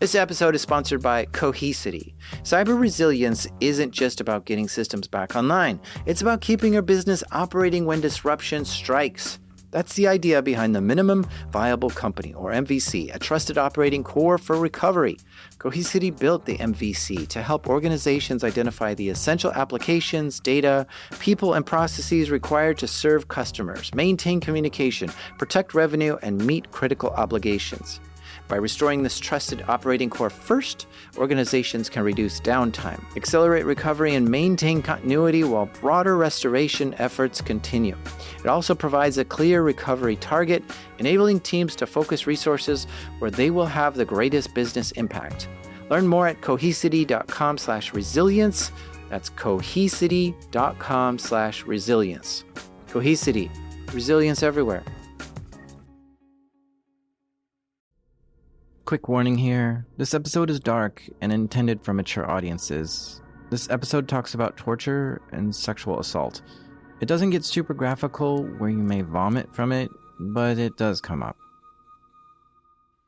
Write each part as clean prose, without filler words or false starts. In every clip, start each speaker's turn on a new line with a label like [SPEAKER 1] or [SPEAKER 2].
[SPEAKER 1] This episode is sponsored by Cohesity. Cyber resilience isn't just about getting systems back online. It's about keeping your business operating when disruption strikes. That's the idea behind the Minimum Viable Company, or MVC, a trusted operating core for recovery. Cohesity built the MVC to help organizations identify the essential applications, data, people, and processes required to serve customers, maintain communication, protect revenue, and meet critical obligations. By restoring this trusted operating core first, organizations can reduce downtime, accelerate recovery, and maintain continuity while broader restoration efforts continue. It also provides a clear recovery target, enabling teams to focus resources where they will have the greatest business impact. Learn more at cohesity.com/resilience. That's cohesity.com/resilience. Cohesity, resilience everywhere. Quick warning here. This episode is dark and intended for mature audiences. This episode talks about torture and sexual assault. It doesn't get super graphical where you may vomit from it, but it does come up.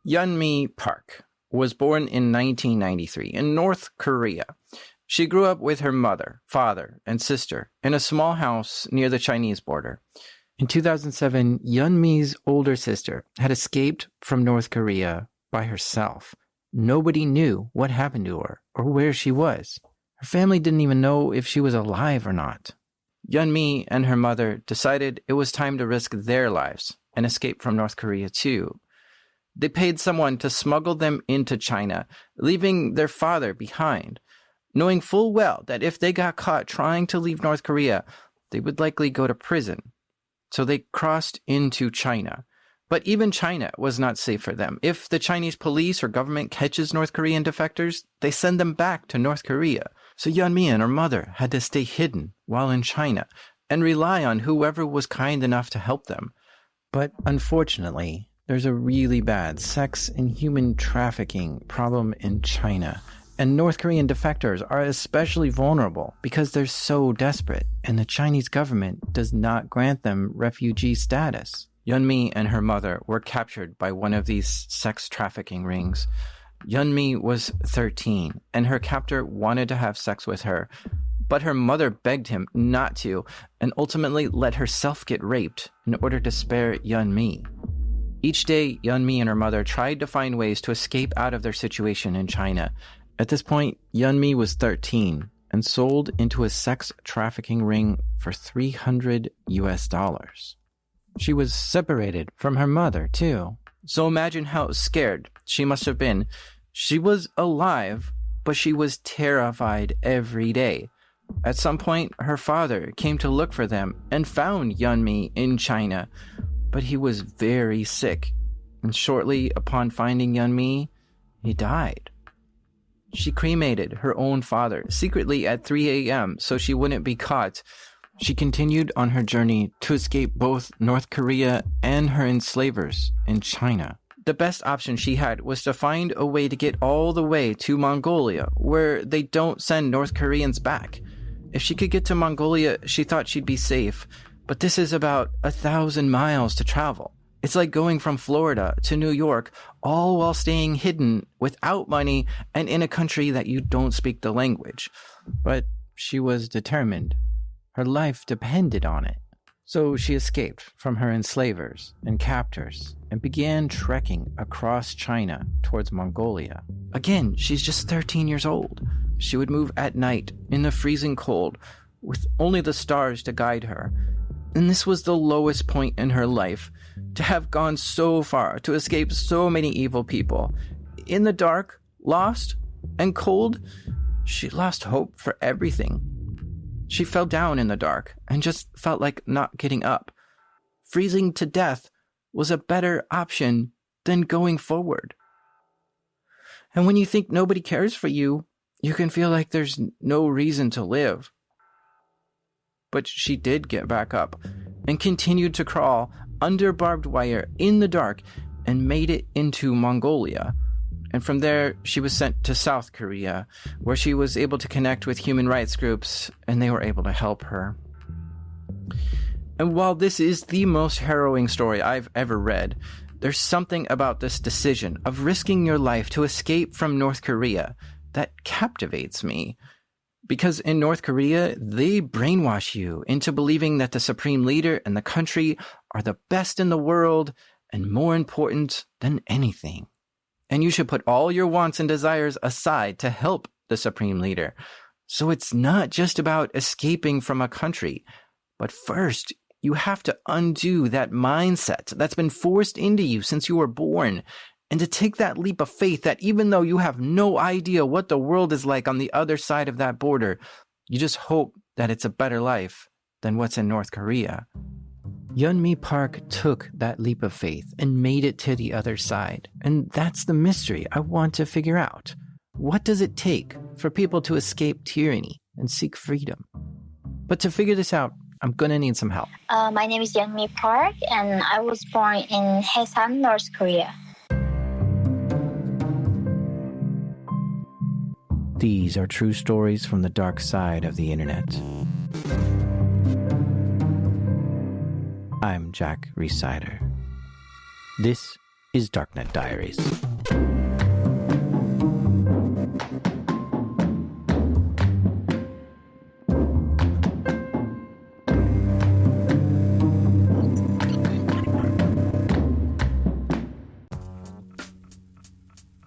[SPEAKER 1] Yeonmi Park was born in 1993 in North Korea. She grew up with her mother, father, and sister in a small house near the Chinese border. In 2007, Yeonmi's older sister had escaped from North Korea by herself. Nobody knew what happened to her or where she was. Her family didn't even know if she was alive or not. Yeonmi and her mother decided it was time to risk their lives and escape from North Korea too. They paid someone to smuggle them into China, leaving their father behind, knowing full well that if they got caught trying to leave North Korea, they would likely go to prison. So they crossed into China. But even China was not safe for them. If the Chinese police or government catches North Korean defectors, they send them back to North Korea. So Yeonmi and her mother had to stay hidden while in China and rely on whoever was kind enough to help them. But unfortunately, there's a really bad sex and human trafficking problem in China. And North Korean defectors are especially vulnerable because they're so desperate, and the Chinese government does not grant them refugee status. Yeonmi and her mother were captured by one of these sex trafficking rings. Yeonmi was 13, and her captor wanted to have sex with her, but her mother begged him not to, and ultimately let herself get raped in order to spare Yeonmi. Each day, Yeonmi and her mother tried to find ways to escape out of their situation in China. At this point, Yeonmi was 13 and sold into a sex trafficking ring for $300. She was separated from her mother, too. So imagine how scared she must have been. She was alive, but she was terrified every day. At some point, her father came to look for them and found Yeonmi in China, but he was very sick. And shortly upon finding Yeonmi, he died. She cremated her own father secretly at 3 a.m. so she wouldn't be caught. She continued on her journey to escape both North Korea and her enslavers in China. The best option she had was to find a way to get all the way to Mongolia, where they don't send North Koreans back. If she could get to Mongolia, she thought she'd be safe, but this is about 1,000 miles to travel. It's like going from Florida to New York, all while staying hidden, without money, and in a country that you don't speak the language. But she was determined. Her life depended on it. So she escaped from her enslavers and captors and began trekking across China towards Mongolia. Again, she's just 13 years old. She would move at night in the freezing cold with only the stars to guide her. And this was the lowest point in her life, to have gone so far to escape so many evil people. In the dark, lost, and cold, she lost hope for everything. She fell down in the dark and just felt like not getting up. Freezing to death was a better option than going forward. And when you think nobody cares for you, you can feel like there's no reason to live. But she did get back up and continued to crawl under barbed wire in the dark and made it into Mongolia. And from there, she was sent to South Korea, where she was able to connect with human rights groups, and they were able to help her. And while this is the most harrowing story I've ever read, There's something about this decision of risking your life to escape from North Korea that captivates me. Because in North Korea, they brainwash you into believing that the supreme leader and the country are the best in the world and more important than anything. And you should put all your wants and desires aside to help the supreme leader. So it's not just about escaping from a country, but first, you have to undo that mindset that's been forced into you since you were born, and to take that leap of faith that even though you have no idea what the world is like on the other side of that border, you just hope that it's a better life than what's in North Korea. Yeonmi Park took that leap of faith and made it to the other side. And that's the mystery I want to figure out. What does it take for people to escape tyranny and seek freedom? But to figure this out, I'm going to need some help.
[SPEAKER 2] My name is Yeonmi Park, and I was born in Haesan, North Korea.
[SPEAKER 1] These are true stories from the dark side of the internet. I'm Jack Resider. This is Darknet Diaries.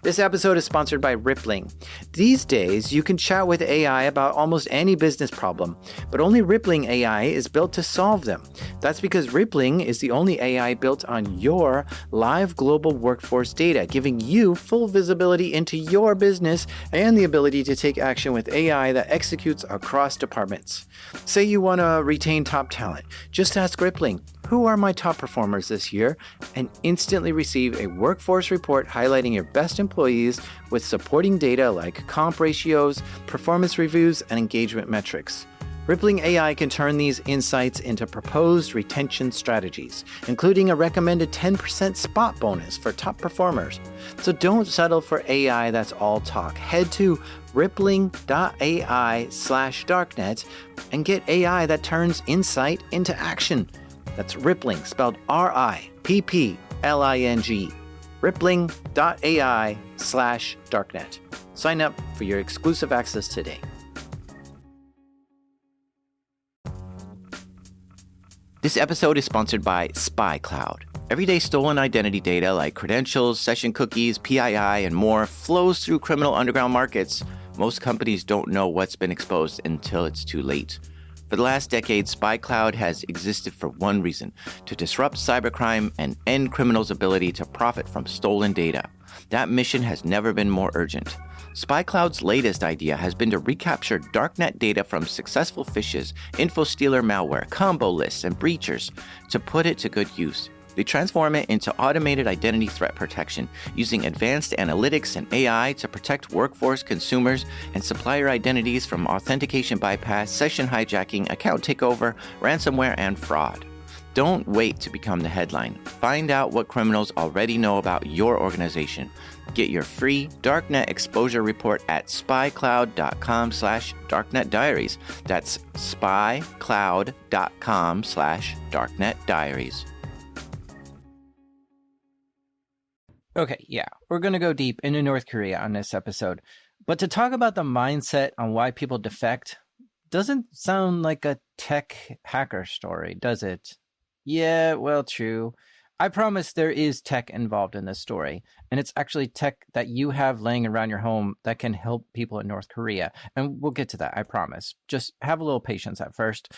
[SPEAKER 1] This episode is sponsored by Rippling. These days, you can chat with AI about almost any business problem, but only Rippling AI is built to solve them. That's because Rippling is the only AI built on your live global workforce data, giving you full visibility into your business and the ability to take action with AI that executes across departments. Say you want to retain top talent. Just ask Rippling, who are my top performers this year, and instantly receive a workforce report highlighting your best employees with supporting data like comp ratios, performance reviews, and engagement metrics. Rippling AI can turn these insights into proposed retention strategies, including a recommended 10% spot bonus for top performers. So don't settle for AI that's all talk. Head to rippling.ai/darknet and get AI that turns insight into action. That's Rippling, spelled Rippling. Rippling.ai/darknet. Sign up for your exclusive access today. This episode is sponsored by SpyCloud. Everyday stolen identity data like credentials, session cookies, PII, and more flows through criminal underground markets. Most companies don't know what's been exposed until it's too late. For the last decade, SpyCloud has existed for one reason: to disrupt cybercrime and end criminals' ability to profit from stolen data. That mission has never been more urgent. SpyCloud's latest idea has been to recapture darknet data from successful phishes, info-stealer malware, combo lists, and breachers to put it to good use. They transform it into automated identity threat protection using advanced analytics and AI to protect workforce, consumers, and supplier identities from authentication bypass, session hijacking, account takeover, ransomware, and fraud. Don't wait to become the headline. Find out what criminals already know about your organization. Get your free Darknet exposure report at spycloud.com/darknetdiaries. That's spycloud.com/darknetdiaries. Okay, yeah, we're going to go deep into North Korea on this episode. But to talk about the mindset on why people defect doesn't sound like a tech hacker story, does it? Yeah, well, true. I promise there is tech involved in this story, and it's actually tech that you have laying around your home that can help people in North Korea. And we'll get to that, I promise. Just have a little patience at first.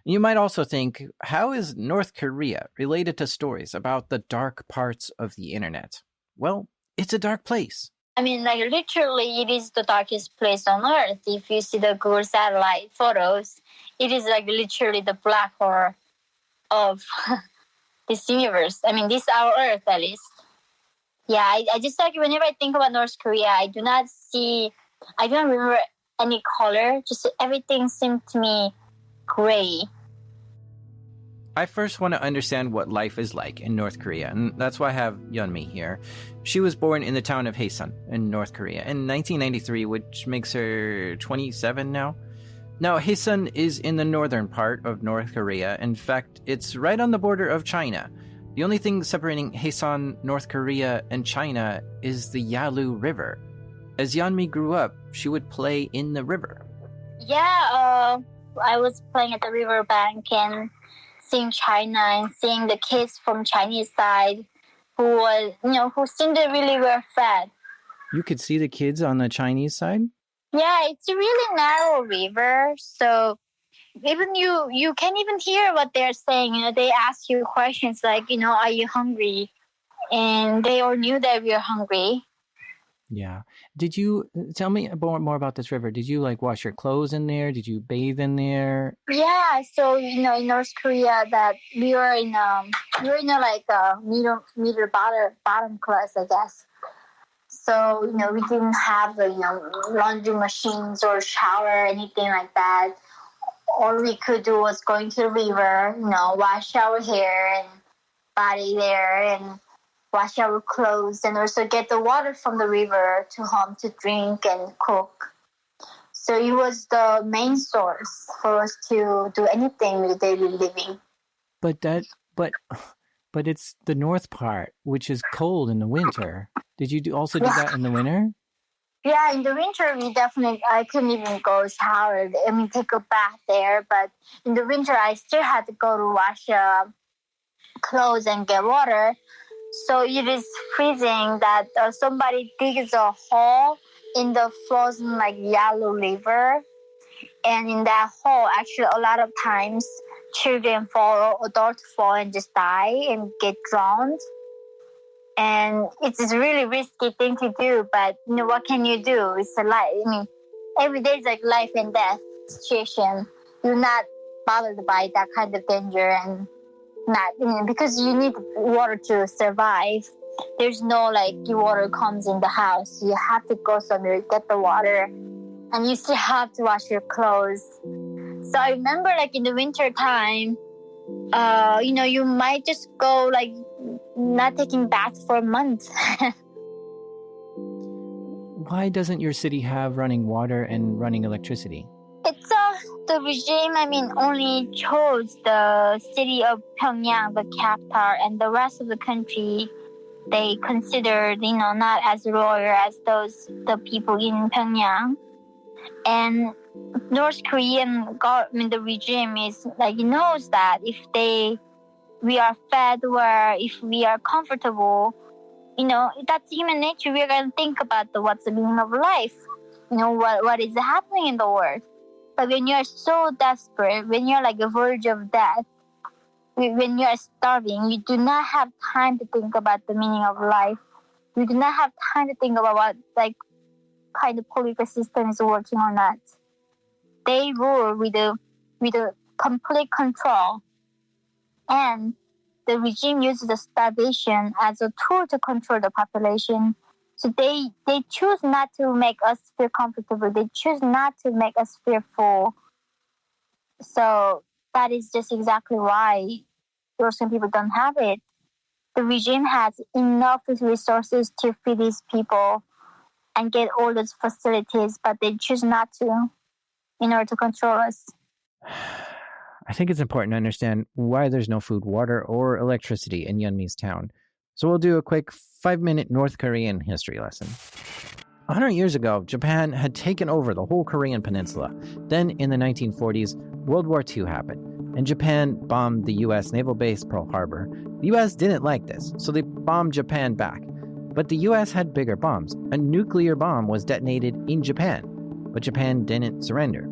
[SPEAKER 1] You might also think, how is North Korea related to stories about the dark parts of the internet? Well, it's a dark place.
[SPEAKER 2] I mean, like, literally, it is the darkest place on Earth. If you see the Google satellite photos, it is like literally the black hole of this universe. I mean, this is our Earth, at least. Yeah, I just like, whenever I think about North Korea, I do not remember any color. Just everything seemed to me gray.
[SPEAKER 1] I first want to understand what life is like in North Korea, and that's why I have Yeonmi here. She was born in the town of Haesan in North Korea in 1993, which makes her 27 now. Now, Haesan is in the northern part of North Korea. In fact, it's right on the border of China. The only thing separating Haesan, North Korea, and China is the Yalu River. As Yeonmi grew up, she would play in the river.
[SPEAKER 2] Yeah, I was playing at the riverbank and seeing China and seeing the kids from Chinese side who seemed to really were fed.
[SPEAKER 1] You could see the kids on the Chinese side?
[SPEAKER 2] Yeah, it's a really narrow river, so even you can't even hear what they're saying. They ask you questions like, are you hungry? And they all knew that we were hungry.
[SPEAKER 1] Yeah. Did you tell me more about this river? Did you wash your clothes in there? Did you bathe in there?
[SPEAKER 2] Yeah. So in North Korea, that we were in a middle bottom class, I guess. So we didn't have laundry machines or shower or anything like that. All we could do was going to the river, wash our hair and body there and wash our clothes, and also get the water from the river to home to drink and cook. So it was the main source for us to do anything with daily living.
[SPEAKER 1] But it's the north part, which is cold in the winter. Did you also do that in the winter?
[SPEAKER 2] Yeah, in the winter, I couldn't even go shower. Take a bath there. But in the winter, I still had to go to wash clothes and get water. So it is freezing that somebody digs a hole in the frozen Yalu River. And in that hole, actually, a lot of times, children fall or adults fall and just die and get drowned. And it's a really risky thing to do, but what can you do? It's a life. Every day is like life and death situation. You're not bothered by that kind of danger, and not because you need water to survive. There's no your water comes in the house. You have to go somewhere to get the water, and you still have to wash your clothes. So I remember in the winter time, you might just go not taking baths for a month.
[SPEAKER 1] Why doesn't your city have running water and running electricity?
[SPEAKER 2] It's the regime, only chose the city of Pyongyang, the capital, and the rest of the country, they considered, not as royal as the people in Pyongyang. And North Korean government, the regime is knows that if we are fed or if we are comfortable, that's human nature. We're going to think about what's the meaning of life, what is happening in the world. But when you're so desperate, when you're a verge of death, when you're starving, you do not have time to think about the meaning of life. You do not have time to think about what kind of political system is working or not. They rule with a complete control. And the regime uses the starvation as a tool to control the population. So they choose not to make us feel comfortable. They choose not to make us feel full. So that is just exactly why Russian people don't have it. The regime has enough resources to feed these people and get all those facilities, but they choose not to in order to control us.
[SPEAKER 1] I think it's important to understand why there's no food, water, or electricity in Yeonmi's town. So we'll do a quick 5-minute North Korean history lesson. 100 years ago, Japan had taken over the whole Korean peninsula. Then, in the 1940s, World War II happened, and Japan bombed the U.S. naval base Pearl Harbor. The U.S. didn't like this, so they bombed Japan back. But the U.S. had bigger bombs. A nuclear bomb was detonated in Japan, but Japan didn't surrender.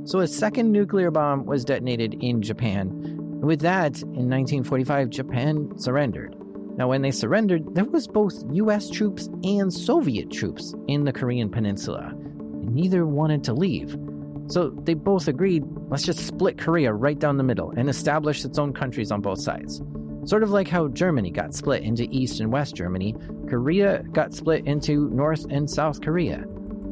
[SPEAKER 1] So a second nuclear bomb was detonated in Japan. And with that, in 1945, Japan surrendered. Now, when they surrendered, there was both U.S. troops and Soviet troops in the Korean peninsula, and neither wanted to leave. So they both agreed, let's just split Korea right down the middle and establish its own countries on both sides. Sort of like how Germany got split into East and West Germany, Korea got split into North and South Korea.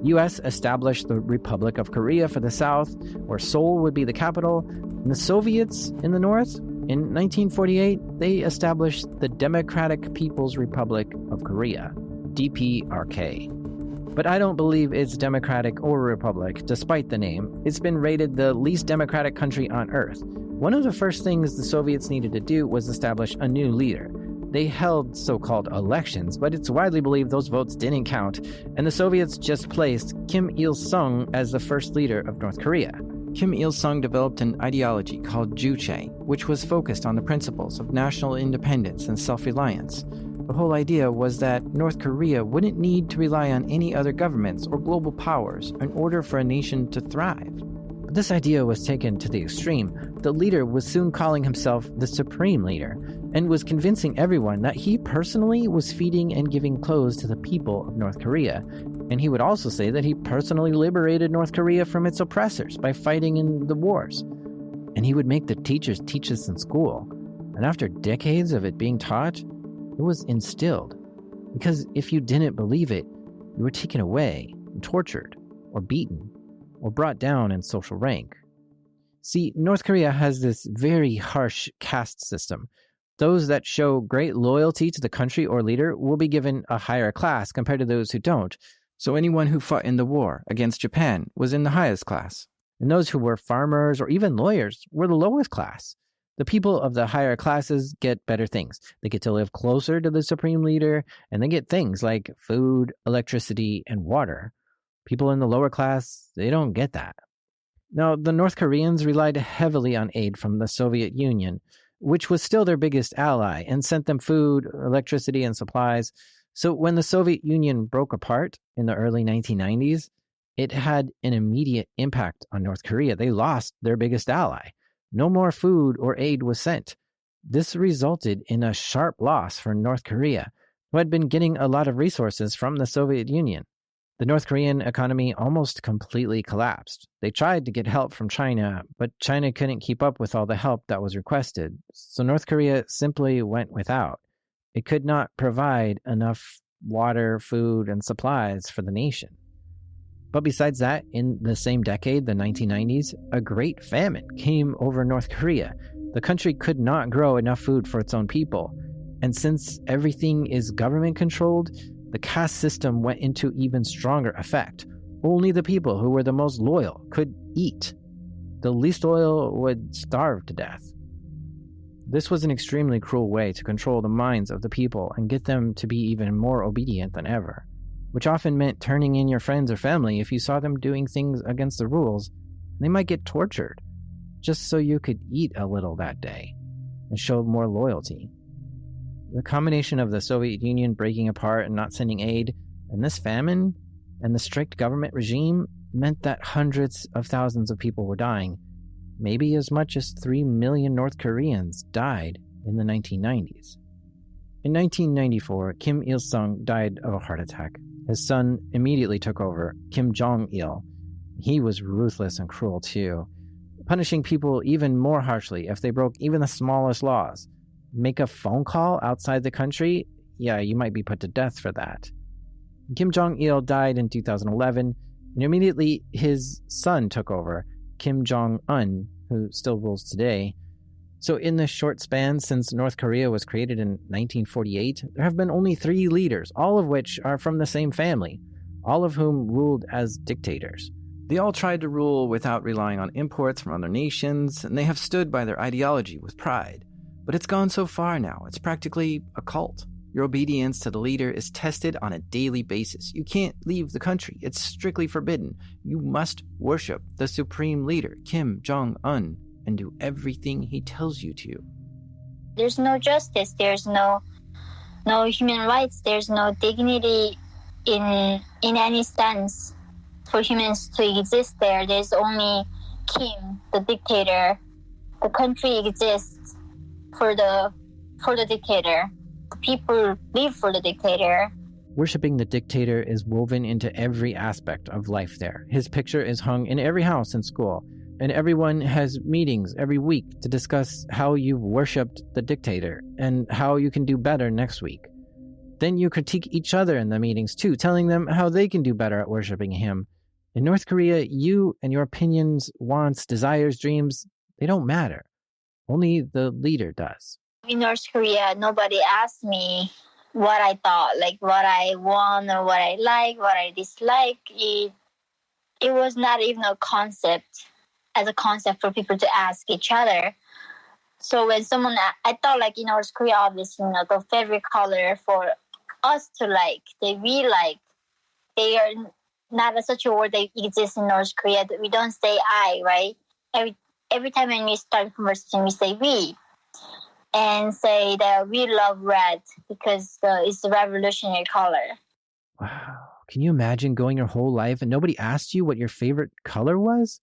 [SPEAKER 1] U.S. established the Republic of Korea for the South, where Seoul would be the capital, and the Soviets in the North. In 1948, they established the Democratic People's Republic of Korea, DPRK. But I don't believe it's democratic or republic, despite the name. It's been rated the least democratic country on Earth. One of the first things the Soviets needed to do was establish a new leader. They held so-called elections, but it's widely believed those votes didn't count, and the Soviets just placed Kim Il-sung as the first leader of North Korea. Kim Il-sung developed an ideology called Juche, which was focused on the principles of national independence and self-reliance. The whole idea was that North Korea wouldn't need to rely on any other governments or global powers in order for a nation to thrive. But this idea was taken to the extreme. The leader was soon calling himself the supreme leader, and was convincing everyone that he personally was feeding and giving clothes to the people of North Korea. And he would also say that he personally liberated North Korea from its oppressors by fighting in the wars. And he would make the teachers teach this in school. And after decades of it being taught, it was instilled. Because if you didn't believe it, you were taken away, and tortured, or beaten, or brought down in social rank. See, North Korea has this very harsh caste system. Those that show great loyalty to the country or leader will be given a higher class compared to those who don't. So anyone who fought in the war against Japan was in the highest class. And those who were farmers or even lawyers were the lowest class. The people of the higher classes get better things. They get to live closer to the supreme leader, and they get things like food, electricity, and water. People in the lower class, they don't get that. Now, the North Koreans relied heavily on aid from the Soviet Union, which was still their biggest ally, and sent them food, electricity, and supplies. So when the Soviet Union broke apart in the early 1990s, it had an immediate impact on North Korea. They lost their biggest ally. No more food or aid was sent. This resulted in a sharp loss for North Korea, who had been getting a lot of resources from the Soviet Union. The North Korean economy almost completely collapsed. They tried to get help from China, but China couldn't keep up with all the help that was requested, so North Korea simply went without. It could not provide enough water, food, and supplies for the nation. But besides that, in the same decade, the 1990s, a great famine came over North Korea. The country could not grow enough food for its own people. And since everything is government-controlled, the caste system went into even stronger effect. Only the people who were the most loyal could eat. The least loyal would starve to death. This was an extremely cruel way to control the minds of the people and get them to be even more obedient than ever, which often meant turning in your friends or family if you saw them doing things against the rules. They might get tortured, just so you could eat a little that day and show more loyalty. The combination of the Soviet Union breaking apart and not sending aid, and this famine, and the strict government regime meant that hundreds of thousands of people were dying. Maybe as much as 3 million North Koreans died in the 1990s. In 1994, Kim Il-sung died of a heart attack. His son immediately took over, Kim Jong-il. He was ruthless and cruel too, punishing people even more harshly if they broke even the smallest laws. Make a phone call outside the country? Yeah, you might be put to death for that. Kim Jong-il died in 2011, and immediately his son took over, Kim Jong-un, who still rules today. So in this short span since North Korea was created in 1948, there have been only 3 leaders, all of which are from the same family, all of whom ruled as dictators. They all tried to rule without relying on imports from other nations, and they have stood by their ideology with pride. But it's gone so far now, it's practically a cult. Your obedience to the leader is tested on a daily basis. You can't leave the country. It's strictly forbidden. You must worship the supreme leader, Kim Jong-un, and do everything he tells you to.
[SPEAKER 2] There's no justice. There's no human rights. There's no dignity in any sense for humans to exist there. There's only Kim, the dictator. The country exists for the dictator. The people live for the dictator.
[SPEAKER 1] Worshipping the dictator is woven into every aspect of life there. His picture is hung in every house and school, and everyone has meetings every week to discuss how you've worshipped the dictator and how you can do better next week. Then you critique each other in the meetings too, telling them how they can do better at worshipping him. In North Korea, you and your opinions, wants, desires, dreams, they don't matter. Only the leader does.
[SPEAKER 2] In North Korea, nobody asked me what I thought, like what I want or what I like, what I dislike. It was not even a concept for people to ask each other. So when someone, I thought like in North Korea, obviously, the favorite color for us to like, we like, they are not such a word that exists in North Korea. We don't say I, right? Every time when we start a conversation, we say we. And say that we love red because it's the revolutionary color.
[SPEAKER 1] Wow. Can you imagine going your whole life and nobody asked you what your favorite color was?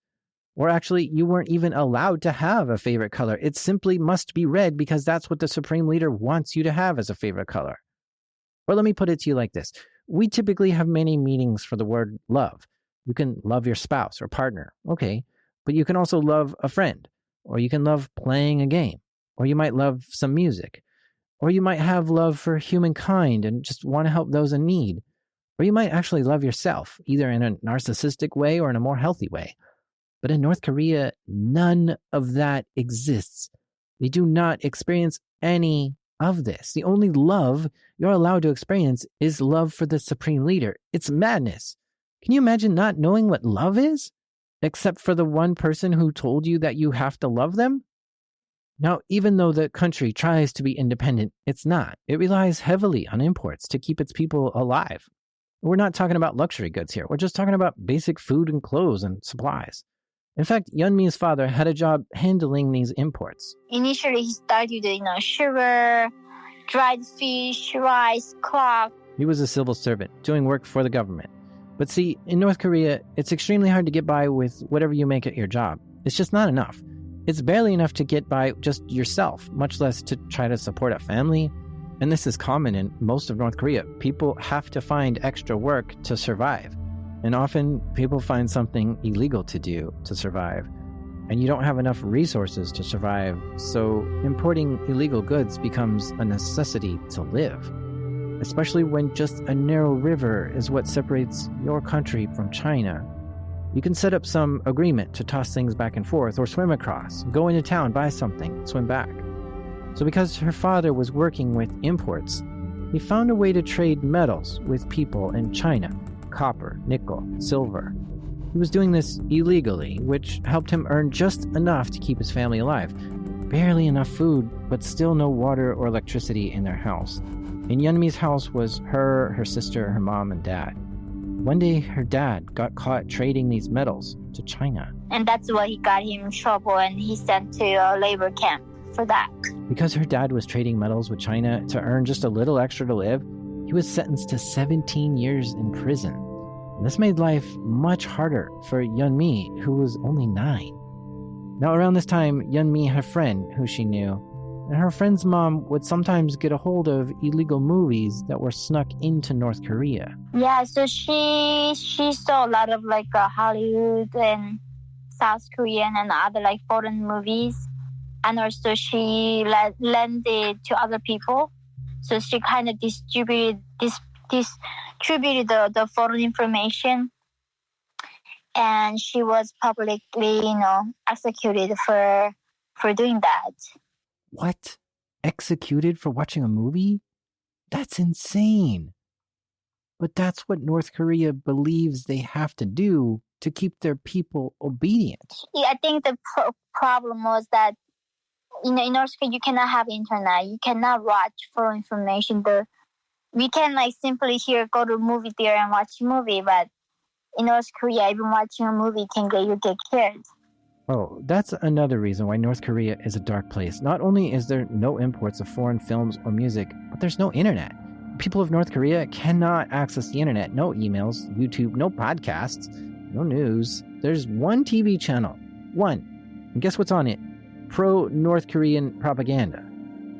[SPEAKER 1] Or actually, you weren't even allowed to have a favorite color. It simply must be red because that's what the Supreme Leader wants you to have as a favorite color. Or let me put it to you like this. We typically have many meanings for the word love. You can love your spouse or partner, okay, but you can also love a friend, or you can love playing a game, or you might love some music, or you might have love for humankind and just want to help those in need, or you might actually love yourself, either in a narcissistic way or in a more healthy way. But in North Korea, none of that exists. They do not experience any of this. The only love you're allowed to experience is love for the Supreme Leader. It's madness. Can you imagine not knowing what love is? Except for the one person who told you that you have to love them? Now, even though the country tries to be independent, it's not. It relies heavily on imports to keep its people alive. We're not talking about luxury goods here. We're just talking about basic food and clothes and supplies. In fact, Yeonmi's father had a job handling these imports.
[SPEAKER 2] Initially, he studied, sugar, dried fish, rice, cloth.
[SPEAKER 1] He was a civil servant, doing work for the government. But see, in North Korea, it's extremely hard to get by with whatever you make at your job. It's just not enough. It's barely enough to get by just yourself, much less to try to support a family. And this is common in most of North Korea. People have to find extra work to survive. And often, people find something illegal to do to survive. And you don't have enough resources to survive, so importing illegal goods becomes a necessity to live. Especially when just a narrow river is what separates your country from China. You can set up some agreement to toss things back and forth, or swim across, go into town, buy something, swim back. So because her father was working with imports, he found a way to trade metals with people in China. Copper, nickel, silver. He was doing this illegally, which helped him earn just enough to keep his family alive. Barely enough food, but still no water or electricity in their house. In Yeonmi's house was her sister, her mom, and dad. One day, her dad got caught trading these metals to China.
[SPEAKER 2] And that's why he got him in trouble and he sent to a labor camp for that.
[SPEAKER 1] Because her dad was trading metals with China to earn just a little extra to live, he was sentenced to 17 years in prison. And this made life much harder for Yeonmi, who was only 9. Now, around this time, Yeonmi had a friend who she knew, and her friend's mom would sometimes get a hold of illegal movies that were snuck into North Korea.
[SPEAKER 2] Yeah, so she saw a lot of Hollywood and South Korean and other foreign movies, and also she lent it to other people. So she kind of distributed the foreign information, and she was publicly, executed for doing that.
[SPEAKER 1] What? Executed for watching a movie? That's insane. But that's what North Korea believes they have to do to keep their people obedient.
[SPEAKER 2] Yeah, I think the problem was that, in North Korea, you cannot have internet. You cannot watch foreign information. We can simply go to a movie theater and watch a movie, but in North Korea, even watching a movie can get killed.
[SPEAKER 1] Oh, that's another reason why North Korea is a dark place. Not only is there no imports of foreign films or music, but there's no internet. People of North Korea cannot access the internet. No emails, YouTube, no podcasts, no news. There's one TV channel. One. And guess what's on it? Pro-North Korean propaganda.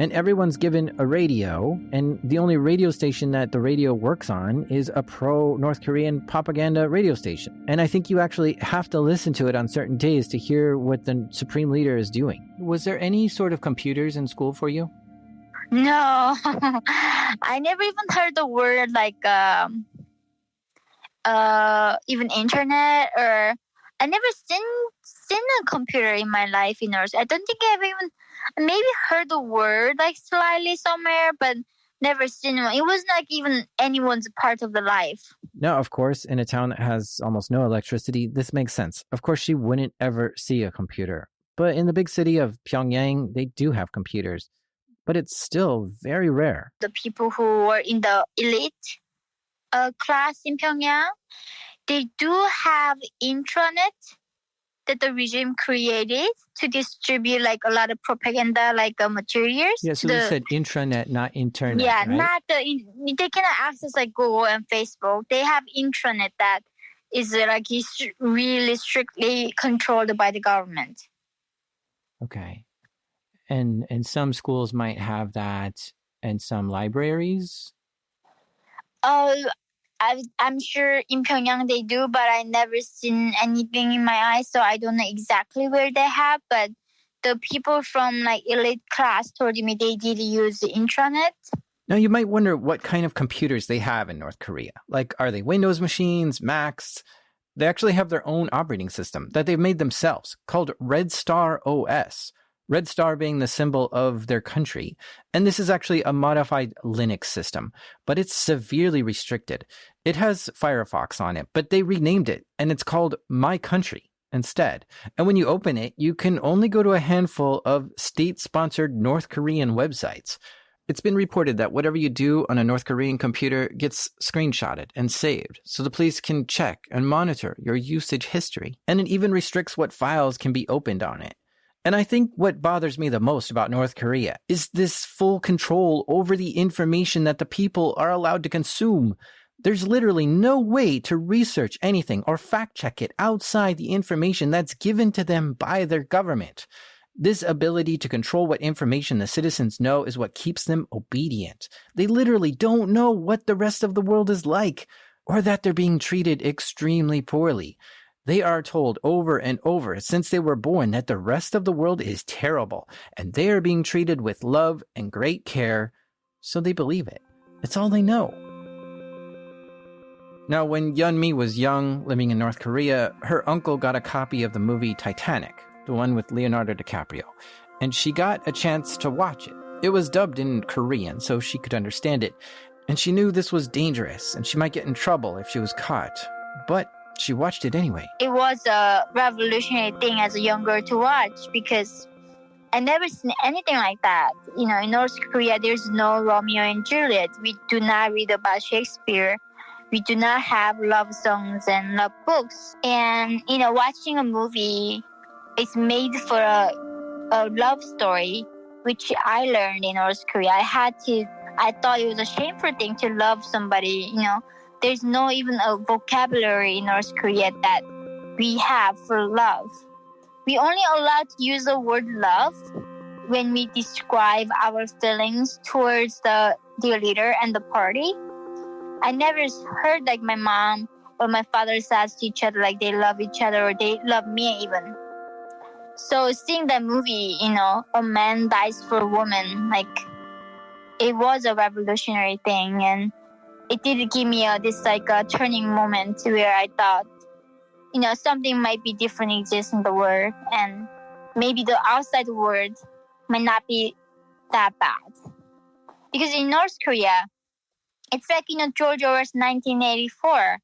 [SPEAKER 1] And everyone's given a radio, and the only radio station that the radio works on is a pro-North Korean propaganda radio station. And I think you actually have to listen to it on certain days to hear what the Supreme Leader is doing. Was there any sort of computers in school for you?
[SPEAKER 2] No. I never even heard the word even internet, or I never seen a computer in my life, I don't think I've even maybe heard the word slightly somewhere, but never seen one. It wasn't even anyone's part of the life.
[SPEAKER 1] No, of course, in a town that has almost no electricity, this makes sense. Of course, she wouldn't ever see a computer. But in the big city of Pyongyang, they do have computers. But it's still very rare.
[SPEAKER 2] The people who were in the elite class in Pyongyang, they do have intranet that the regime created to distribute like a lot of propaganda materials.
[SPEAKER 1] Yeah, so they said intranet, not internet,
[SPEAKER 2] yeah,
[SPEAKER 1] right?
[SPEAKER 2] not they cannot access like Google and Facebook. They have intranet that is really strictly controlled by the government.
[SPEAKER 1] Okay. And some schools might have that, and some libraries?
[SPEAKER 2] I'm sure in Pyongyang they do, but I never seen anything in my eyes, so I don't know exactly where they have. But the people from elite class told me they did use the intranet.
[SPEAKER 1] Now you might wonder what kind of computers they have in North Korea. Like, are they Windows machines, Macs? They actually have their own operating system that they've made themselves called Red Star OS. Red Star being the symbol of their country. And this is actually a modified Linux system, but it's severely restricted. It has Firefox on it, but they renamed it, and it's called My Country instead. And when you open it, you can only go to a handful of state-sponsored North Korean websites. It's been reported that whatever you do on a North Korean computer gets screenshotted and saved, so the police can check and monitor your usage history. And it even restricts what files can be opened on it. And I think what bothers me the most about North Korea is this full control over the information that the people are allowed to consume. There's literally no way to research anything or fact check it outside the information that's given to them by their government. This ability to control what information the citizens know is what keeps them obedient. They literally don't know what the rest of the world is like, or that they're being treated extremely poorly. They are told over and over since they were born that the rest of the world is terrible, and they are being treated with love and great care, so they believe it. It's all they know. Now, when Yeonmi was young, living in North Korea, her uncle got a copy of the movie Titanic, the one with Leonardo DiCaprio, and she got a chance to watch it. It was dubbed in Korean, so she could understand it, and she knew this was dangerous, and she might get in trouble if she was caught. But she watched it anyway.
[SPEAKER 2] It was a revolutionary thing as a young girl to watch because I never seen anything like that. In North Korea, there's no Romeo and Juliet. We do not read about Shakespeare. We do not have love songs and love books. And, watching a movie is made for a love story, which I learned in North Korea. I thought it was a shameful thing to love somebody, There's no even a vocabulary in North Korea that we have for love. We only allowed to use the word love when we describe our feelings towards the leader and the party. I never heard my mom or my father says to each other they love each other or they love me even. So seeing that movie, a man dies for a woman, it was a revolutionary thing, and it did give me a turning moment where I thought, something might be different exists in the world, and maybe the outside world might not be that bad. Because in North Korea, it's George Orwell's 1984.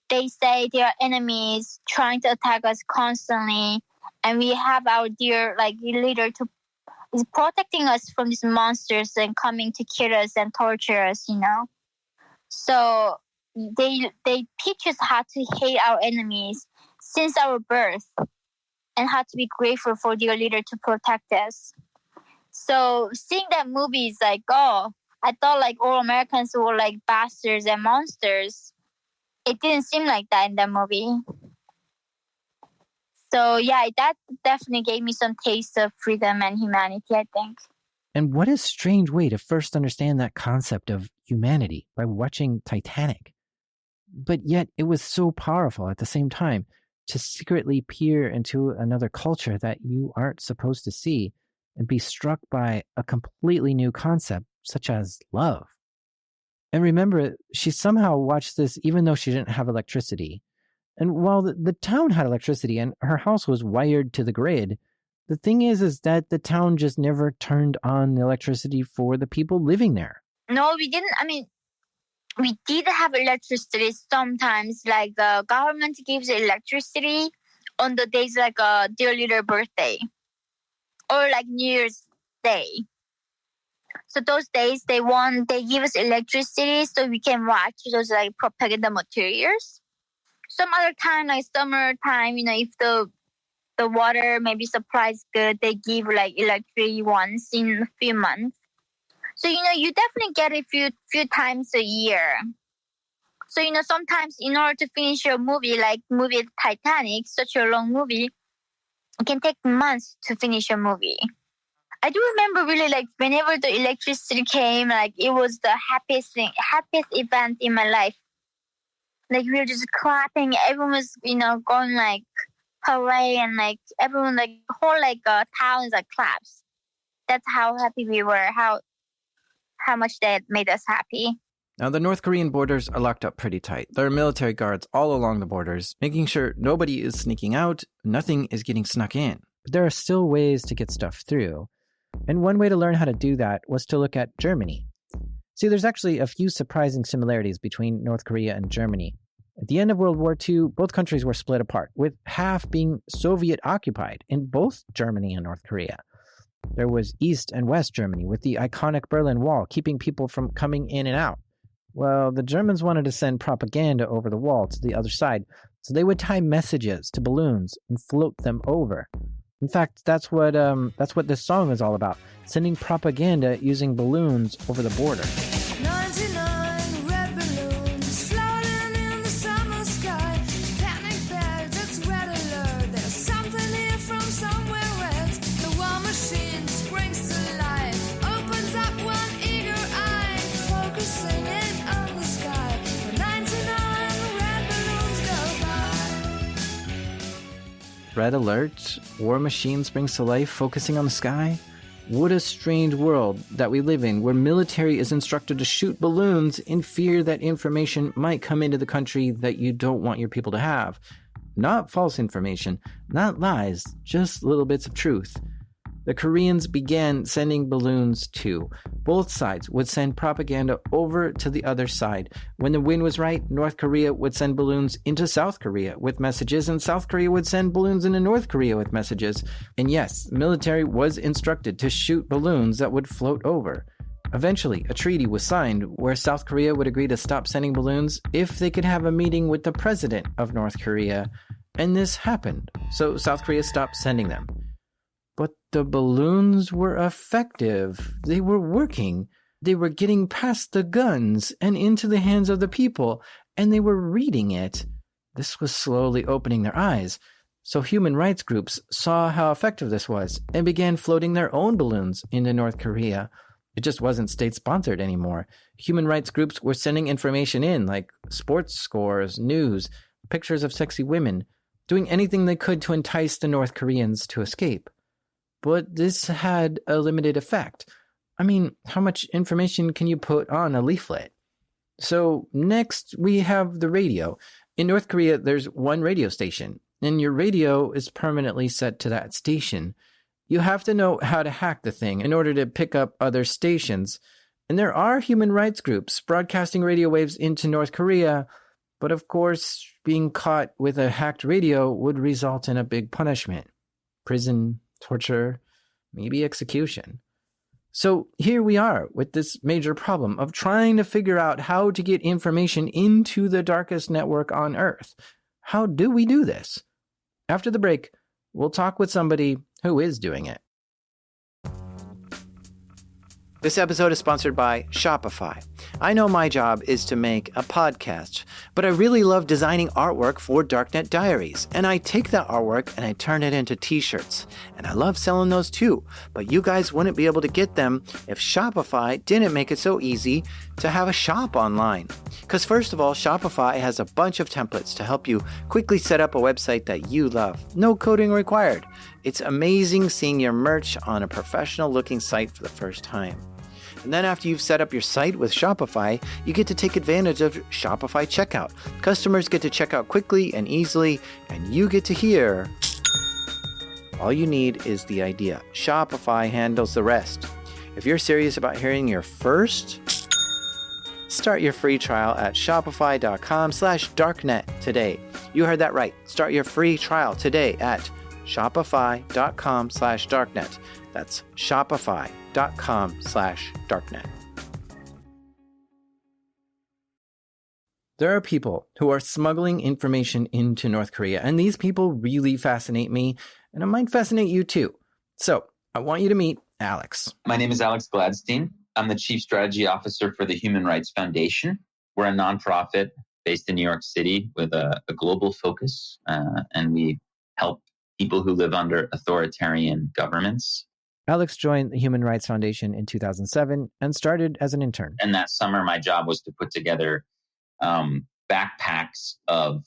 [SPEAKER 2] They say there are enemies trying to attack us constantly, and we have our dear leader is protecting us from these monsters and coming to kill us and torture us, So they teach us how to hate our enemies since our birth and how to be grateful for their leader to protect us. So seeing that movie is I thought all Americans were bastards and monsters. It didn't seem like that in that movie. So yeah, that definitely gave me some taste of freedom and humanity, I think.
[SPEAKER 1] And what a strange way to first understand that concept of humanity by watching Titanic. But yet it was so powerful at the same time to secretly peer into another culture that you aren't supposed to see and be struck by a completely new concept such as love. And remember, she somehow watched this even though she didn't have electricity. And while the town had electricity and her house was wired to the grid, the thing is that the town just never turned on the electricity for the people living there.
[SPEAKER 2] No, we didn't. I mean, we did have electricity sometimes. The government gives electricity on the days their leader birthday. or like New Year's Day. So those days they give us electricity so we can watch those like propaganda materials. Some other time, like summertime, if the water maybe supply is good, they give like electricity once in a few months. So you definitely get it few times a year. So sometimes in order to finish your movie, like movie Titanic, such a long movie, it can take months to finish a movie. I do remember really like whenever the electricity came, like it was the happiest event in my life. Like we were just clapping, everyone was going like hooray, and like everyone like whole like town is like claps. That's how happy we were. How much that made us happy.
[SPEAKER 1] Now, the North Korean borders are locked up pretty tight. There are military guards all along the borders, making sure nobody is sneaking out, nothing is getting snuck in. But there are still ways to get stuff through. And one way to learn how to do that was to look at Germany. See, there's actually a few surprising similarities between North Korea and Germany. At the end of World War II, both countries were split apart, with half being Soviet-occupied in both Germany and North Korea. There was East and West Germany, with the iconic Berlin Wall keeping people from coming in and out. Well, the Germans wanted to send propaganda over the wall to the other side, so they would tie messages to balloons and float them over. In fact, that's what this song is all about, sending propaganda using balloons over the border.
[SPEAKER 3] 99 red balloons floating in the summer sky. Panic bell, that's red alert. There's something here from somewhere else. The war machine springs to life, opens up one eager eye, focusing in on the sky. 99 red balloons go by.
[SPEAKER 1] Red alert, war machine springs to life, focusing on the sky? What a strange world that we live in, where military is instructed to shoot balloons in fear that information might come into the country that you don't want your people to have. Not false information, not lies, just little bits of truth. The Koreans began sending balloons too. Both sides would send propaganda over to the other side. When the wind was right, North Korea would send balloons into South Korea with messages, and South Korea would send balloons into North Korea with messages. And yes, the military was instructed to shoot balloons that would float over. Eventually, a treaty was signed where South Korea would agree to stop sending balloons if they could have a meeting with the president of North Korea. And this happened, so South Korea stopped sending them. But the balloons were effective. They were working. They were getting past the guns and into the hands of the people, and they were reading it. This was slowly opening their eyes. So human rights groups saw how effective this was and began floating their own balloons into North Korea. It just wasn't state-sponsored anymore. Human rights groups were sending information in, like sports scores, news, pictures of sexy women, doing anything they could to entice the North Koreans to escape. But this had a limited effect. I mean, how much information can you put on a leaflet? So next we have the radio. In North Korea, there's one radio station, and your radio is permanently set to that station. You have to know how to hack the thing in order to pick up other stations. And there are human rights groups broadcasting radio waves into North Korea, but of course, being caught with a hacked radio would result in a big punishment. Prison, torture, maybe execution. So here we are with this major problem of trying to figure out how to get information into the darkest network on Earth. How do we do this? After the break, we'll talk with somebody who is doing it. This episode is sponsored by Shopify. I know my job is to make a podcast, but I really love designing artwork for Darknet Diaries, and I take that artwork and I turn it into t-shirts, and I love selling those too, but you guys wouldn't be able to get them if Shopify didn't make it so easy to have a shop online. Because first of all, Shopify has a bunch of templates to help you quickly set up a website that you love. No coding required. It's amazing seeing your merch on a professional-looking site for the first time. And then after you've set up your site with Shopify, you get to take advantage of Shopify checkout. Customers get to check out quickly and easily, and you get to hear. All you need is the idea. Shopify handles the rest. If you're serious about hearing your first, start your free trial at shopify.com/darknet today. You heard that right. Start your free trial today at shopify.com/darknet. That's shopify.com/darknet. There are people who are smuggling information into North Korea, and these people really fascinate me, and it might fascinate you too. So I want you to meet Alex.
[SPEAKER 4] My name is Alex Gladstein. I'm the Chief Strategy Officer for the Human Rights Foundation. We're a nonprofit based in New York City with a global focus, and we help people who live under authoritarian governments.
[SPEAKER 1] Alex joined the Human Rights Foundation in 2007 and started as an intern.
[SPEAKER 4] And that summer, my job was to put together backpacks of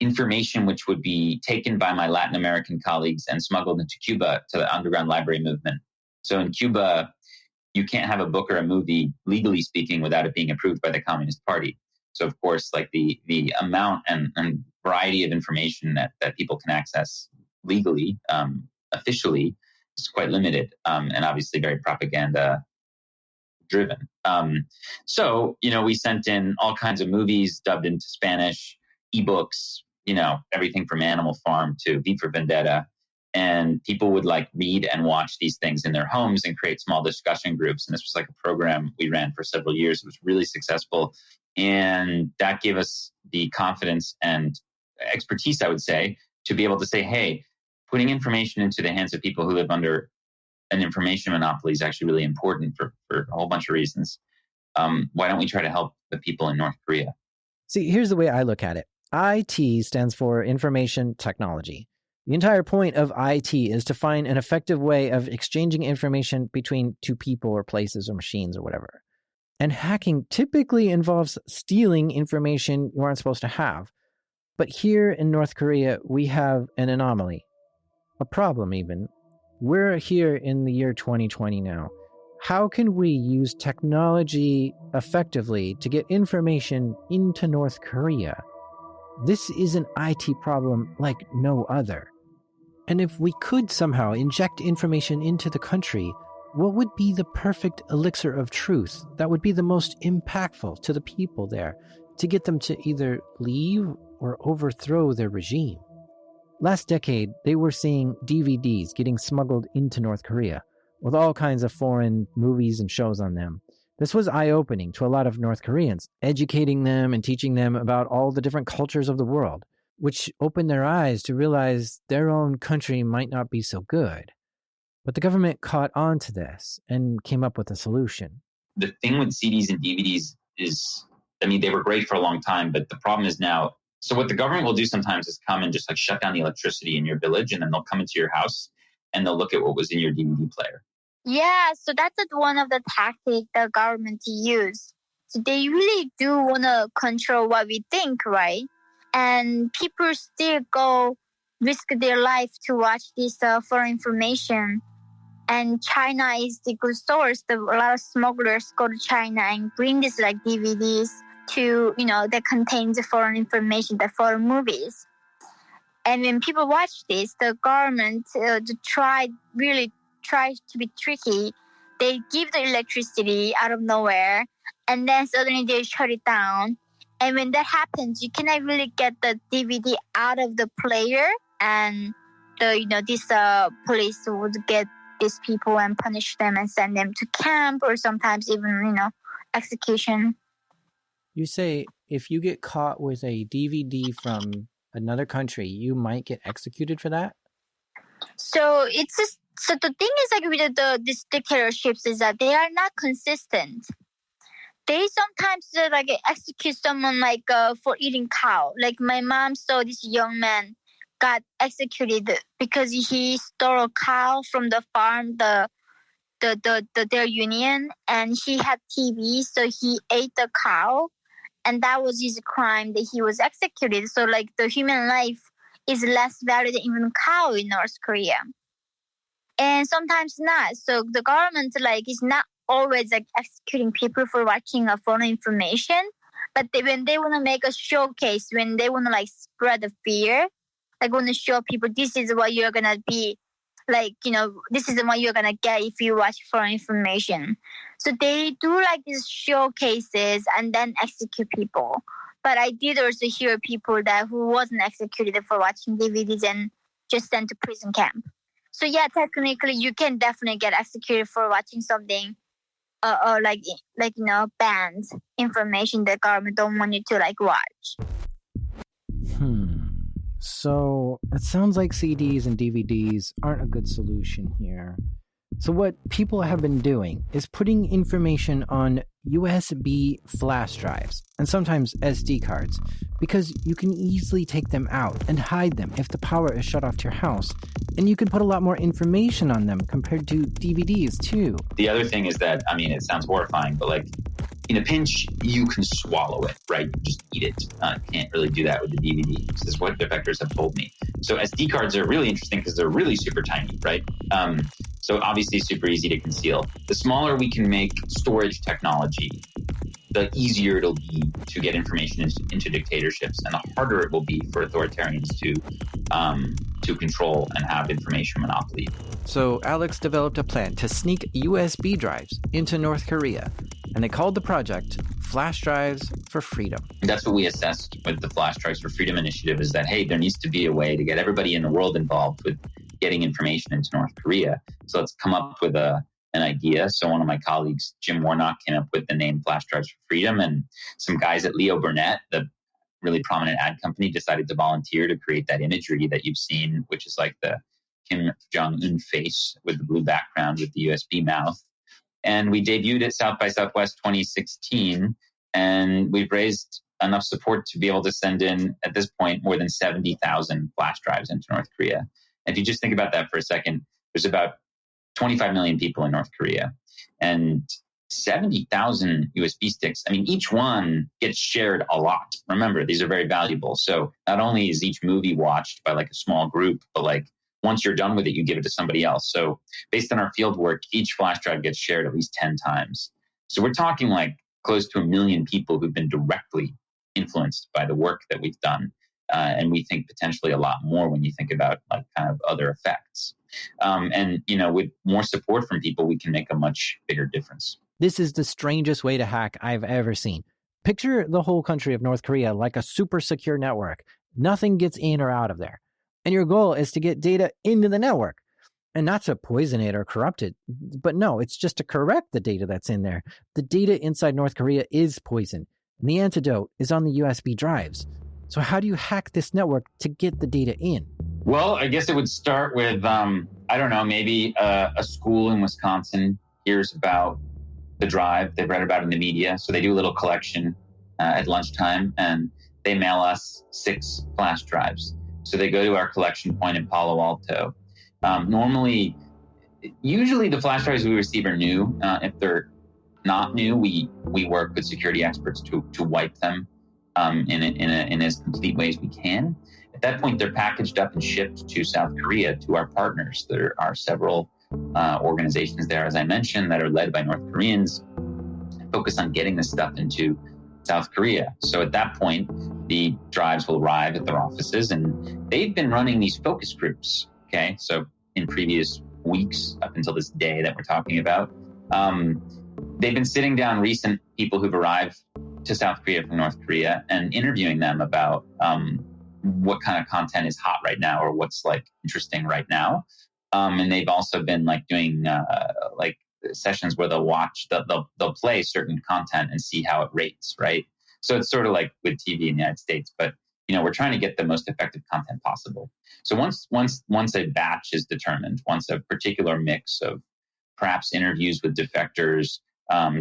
[SPEAKER 4] information which would be taken by my Latin American colleagues and smuggled into Cuba to the underground library movement. So in Cuba, you can't have a book or a movie, legally speaking, without it being approved by the Communist Party. So of course, like the amount and variety of information that people can access legally, officially, is quite limited, and obviously very propaganda driven. So, we sent in all kinds of movies dubbed into Spanish, ebooks, everything from Animal Farm to V for Vendetta. And people would read and watch these things in their homes and create small discussion groups. And this was a program we ran for several years. It was really successful. And that gave us the confidence and expertise, I would say, to be able to say, hey, putting information into the hands of people who live under an information monopoly is actually really important for a whole bunch of reasons. Why don't we try to help the people in North Korea?
[SPEAKER 1] See, here's the way I look at it. IT stands for information technology. The entire point of IT is to find an effective way of exchanging information between two people or places or machines or whatever. And hacking typically involves stealing information you aren't supposed to have. But here in North Korea, we have an anomaly. A problem even. We're here in the year 2020 now. How can we use technology effectively to get information into North Korea? This is an IT problem like no other. And if we could somehow inject information into the country, what would be the perfect elixir of truth that would be the most impactful to the people there to get them to either leave or overthrow their regime? Last decade, they were seeing DVDs getting smuggled into North Korea with all kinds of foreign movies and shows on them. This was eye-opening to a lot of North Koreans, educating them and teaching them about all the different cultures of the world, which opened their eyes to realize their own country might not be so good. But the government caught on to this and came up with a solution.
[SPEAKER 4] The thing with CDs and DVDs is, they were great for a long time, but the problem is now, so what the government will do sometimes is come and just shut down the electricity in your village, and then they'll come into your house and they'll look at what was in your DVD player.
[SPEAKER 2] Yeah, so that's one of the tactics the government use. So they really do want to control what we think, right? And people still go risk their life to watch this foreign information. And China is the good source. A lot of smugglers go to China and bring these DVDs to, that contains foreign information, the foreign movies. And when people watch this, the government try to be tricky. They give the electricity out of nowhere, and then suddenly they shut it down. And when that happens, you cannot really get the DVD out of the player, and this police would get these people and punish them and send them to camp or sometimes even execution.
[SPEAKER 1] You say if you get caught with a DVD from another country, you might get executed for that?
[SPEAKER 2] So so the thing is with these dictatorships is that they are not consistent. They sometimes execute someone for eating cow. My mom saw this young man got executed because he stole a cow from the farm, their union, and he had TB, so he ate the cow, and that was his crime that he was executed. So the human life is less valued than even cow in North Korea. And sometimes not. So the government is not always executing people for watching foreign information, but when they want to make a showcase, when they want to spread the fear, want to show people this is what you're gonna be, this is what you're gonna get if you watch foreign information. So they do these showcases and then execute people. But I did also hear people who wasn't executed for watching DVDs and just sent to prison camp. So yeah, technically you can definitely get executed for watching something or like banned information the government don't want you to like watch.
[SPEAKER 1] So it sounds like CDs and DVDs aren't a good solution here. So what people have been doing is putting information on USB flash drives and sometimes SD cards because you can easily take them out and hide them if the power is shut off to your house. And you can put a lot more information on them compared to DVDs too.
[SPEAKER 4] The other thing is that, I mean, it sounds horrifying, but like in a pinch, you can swallow it, right? You just eat it. Can't really do that with the DVD. This is what defectors have told me. So SD cards are really interesting because they're really super tiny, right? So obviously super easy to conceal. The smaller we can make storage technology, the easier it'll be to get information into dictatorships, and the harder it will be for authoritarians to control and have information monopoly.
[SPEAKER 1] So Alex developed a plan to sneak USB drives into North Korea, and they called the project Flash Drives for Freedom.
[SPEAKER 4] That's what we assessed with the Flash Drives for Freedom initiative, is that, hey, there needs to be a way to get everybody in the world involved with getting information into North Korea. So let's come up with an idea. So one of my colleagues, Jim Warnock, came up with the name Flash Drives for Freedom, and some guys at Leo Burnett, the really prominent ad company, decided to volunteer to create that imagery that you've seen, which is like the Kim Jong-un face with the blue background with the USB mouth. And we debuted at South by Southwest 2016, and we've raised enough support to be able to send in, at this point, more than 70,000 flash drives into North Korea. And if you just think about that for a second, there's about 25 million people in North Korea, and 70,000 USB sticks. I mean, each one gets shared a lot. Remember, these are very valuable. So not only is each movie watched by like a small group, but like once you're done with it, you give it to somebody else. So based on our field work, each flash drive gets shared at least 10 times. So we're talking like close to 1 million people who've been directly influenced by the work that we've done. And we think potentially a lot more when you think about like kind of other effects. And, you know, with more support from people, we can make a much bigger difference.
[SPEAKER 1] This is the strangest way to hack I've ever seen. Picture the whole country of North Korea like a super secure network. Nothing gets in or out of there. And your goal is to get data into the network. And not to poison it or corrupt it. But no, it's just to correct the data that's in there. The data inside North Korea is poison. And the antidote is on the USB drives. So how do you hack this network to get the data in?
[SPEAKER 4] Well, I guess it would start with, I don't know, maybe a school in Wisconsin hears about the drive. They've read about it in the media. So they do a little collection at lunchtime, and they mail us 6 flash drives. So they go to our collection point in Palo Alto. Usually the flash drives we receive are new. If they're not new, we work with security experts to wipe them in as complete way as we can. At that point, they're packaged up and shipped to South Korea, to our partners. There are several organizations there, as I mentioned, that are led by North Koreans, focused on getting this stuff into South Korea. So at that point, the drives will arrive at their offices, and they've been running these focus groups. Okay, so in previous weeks, up until this day that we're talking about, they've been sitting down recent people who've arrived to South Korea from North Korea and interviewing them about what kind of content is hot right now or what's like interesting right now. And they've also been like doing like sessions where they'll play certain content and see how it rates, right? So it's sort of like with TV in the United States, but you know, we're trying to get the most effective content possible. So once a batch is determined, once a particular mix of perhaps interviews with defectors,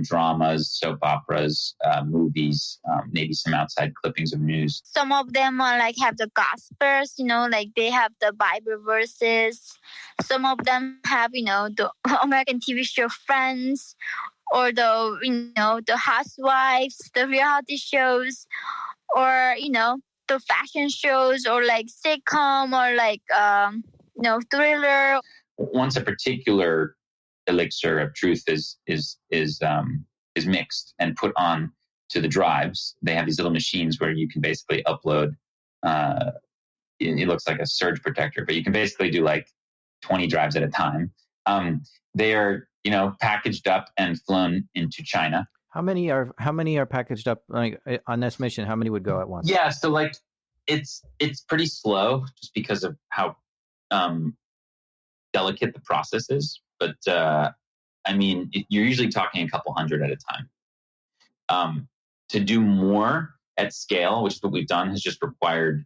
[SPEAKER 4] dramas, soap operas, movies, maybe some outside clippings of news.
[SPEAKER 2] Some of them are like have the gospels, you know, like they have the Bible verses. Some of them have, you know, the American TV show Friends, or the, you know, the housewives, the reality shows, or, you know, the fashion shows, or like sitcom, or like, you know, thriller.
[SPEAKER 4] Once a particular elixir of truth is mixed and put on to the drives, they have these little machines where you can basically upload. It looks like a surge protector, but you can basically do like 20 drives at a time. They are, you know, packaged up and flown into China.
[SPEAKER 1] How many are packaged up like on this mission? How many would go at once?
[SPEAKER 4] Yeah, so like it's pretty slow just because of how delicate the process is, but I mean, you're usually talking a couple hundred at a time. To do more at scale, which is what we've done, has just required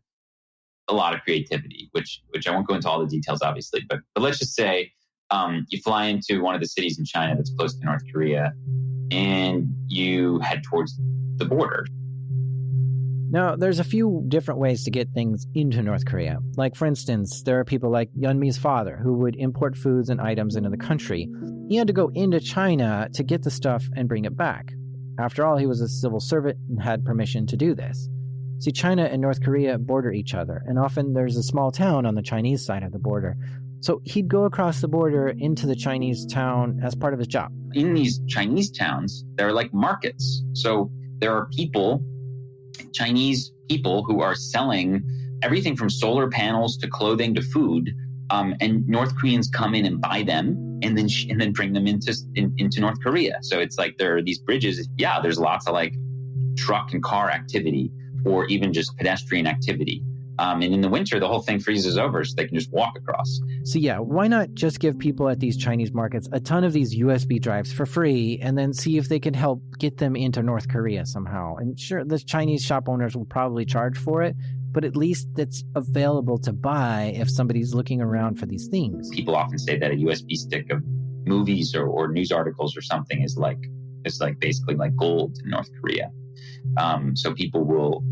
[SPEAKER 4] a lot of creativity, which I won't go into all the details, obviously, but let's just say you fly into one of the cities in China that's close to North Korea, and you head towards the border.
[SPEAKER 1] Now, there's a few different ways to get things into North Korea. Like, for instance, there are people like Yeonmi's father who would import foods and items into the country. He had to go into China to get the stuff and bring it back. After all, he was a civil servant and had permission to do this. See, China and North Korea border each other, and often there's a small town on the Chinese side of the border. So he'd go across the border into the Chinese town as part of his job.
[SPEAKER 4] In these Chinese towns, there are like markets. So there are people, Chinese people, who are selling everything from solar panels to clothing to food, and North Koreans come in and buy them and then bring them into North Korea. So it's like there are these bridges. Yeah, there's lots of like truck and car activity, or even just pedestrian activity. And in the winter, the whole thing freezes over so they can just walk across.
[SPEAKER 1] So yeah, why not just give people at these Chinese markets a ton of these USB drives for free and then see if they can help get them into North Korea somehow? And sure, the Chinese shop owners will probably charge for it, but at least it's available to buy if somebody's looking around for these things.
[SPEAKER 4] People often say that a USB stick of movies or news articles or something is like basically like gold in North Korea. So people will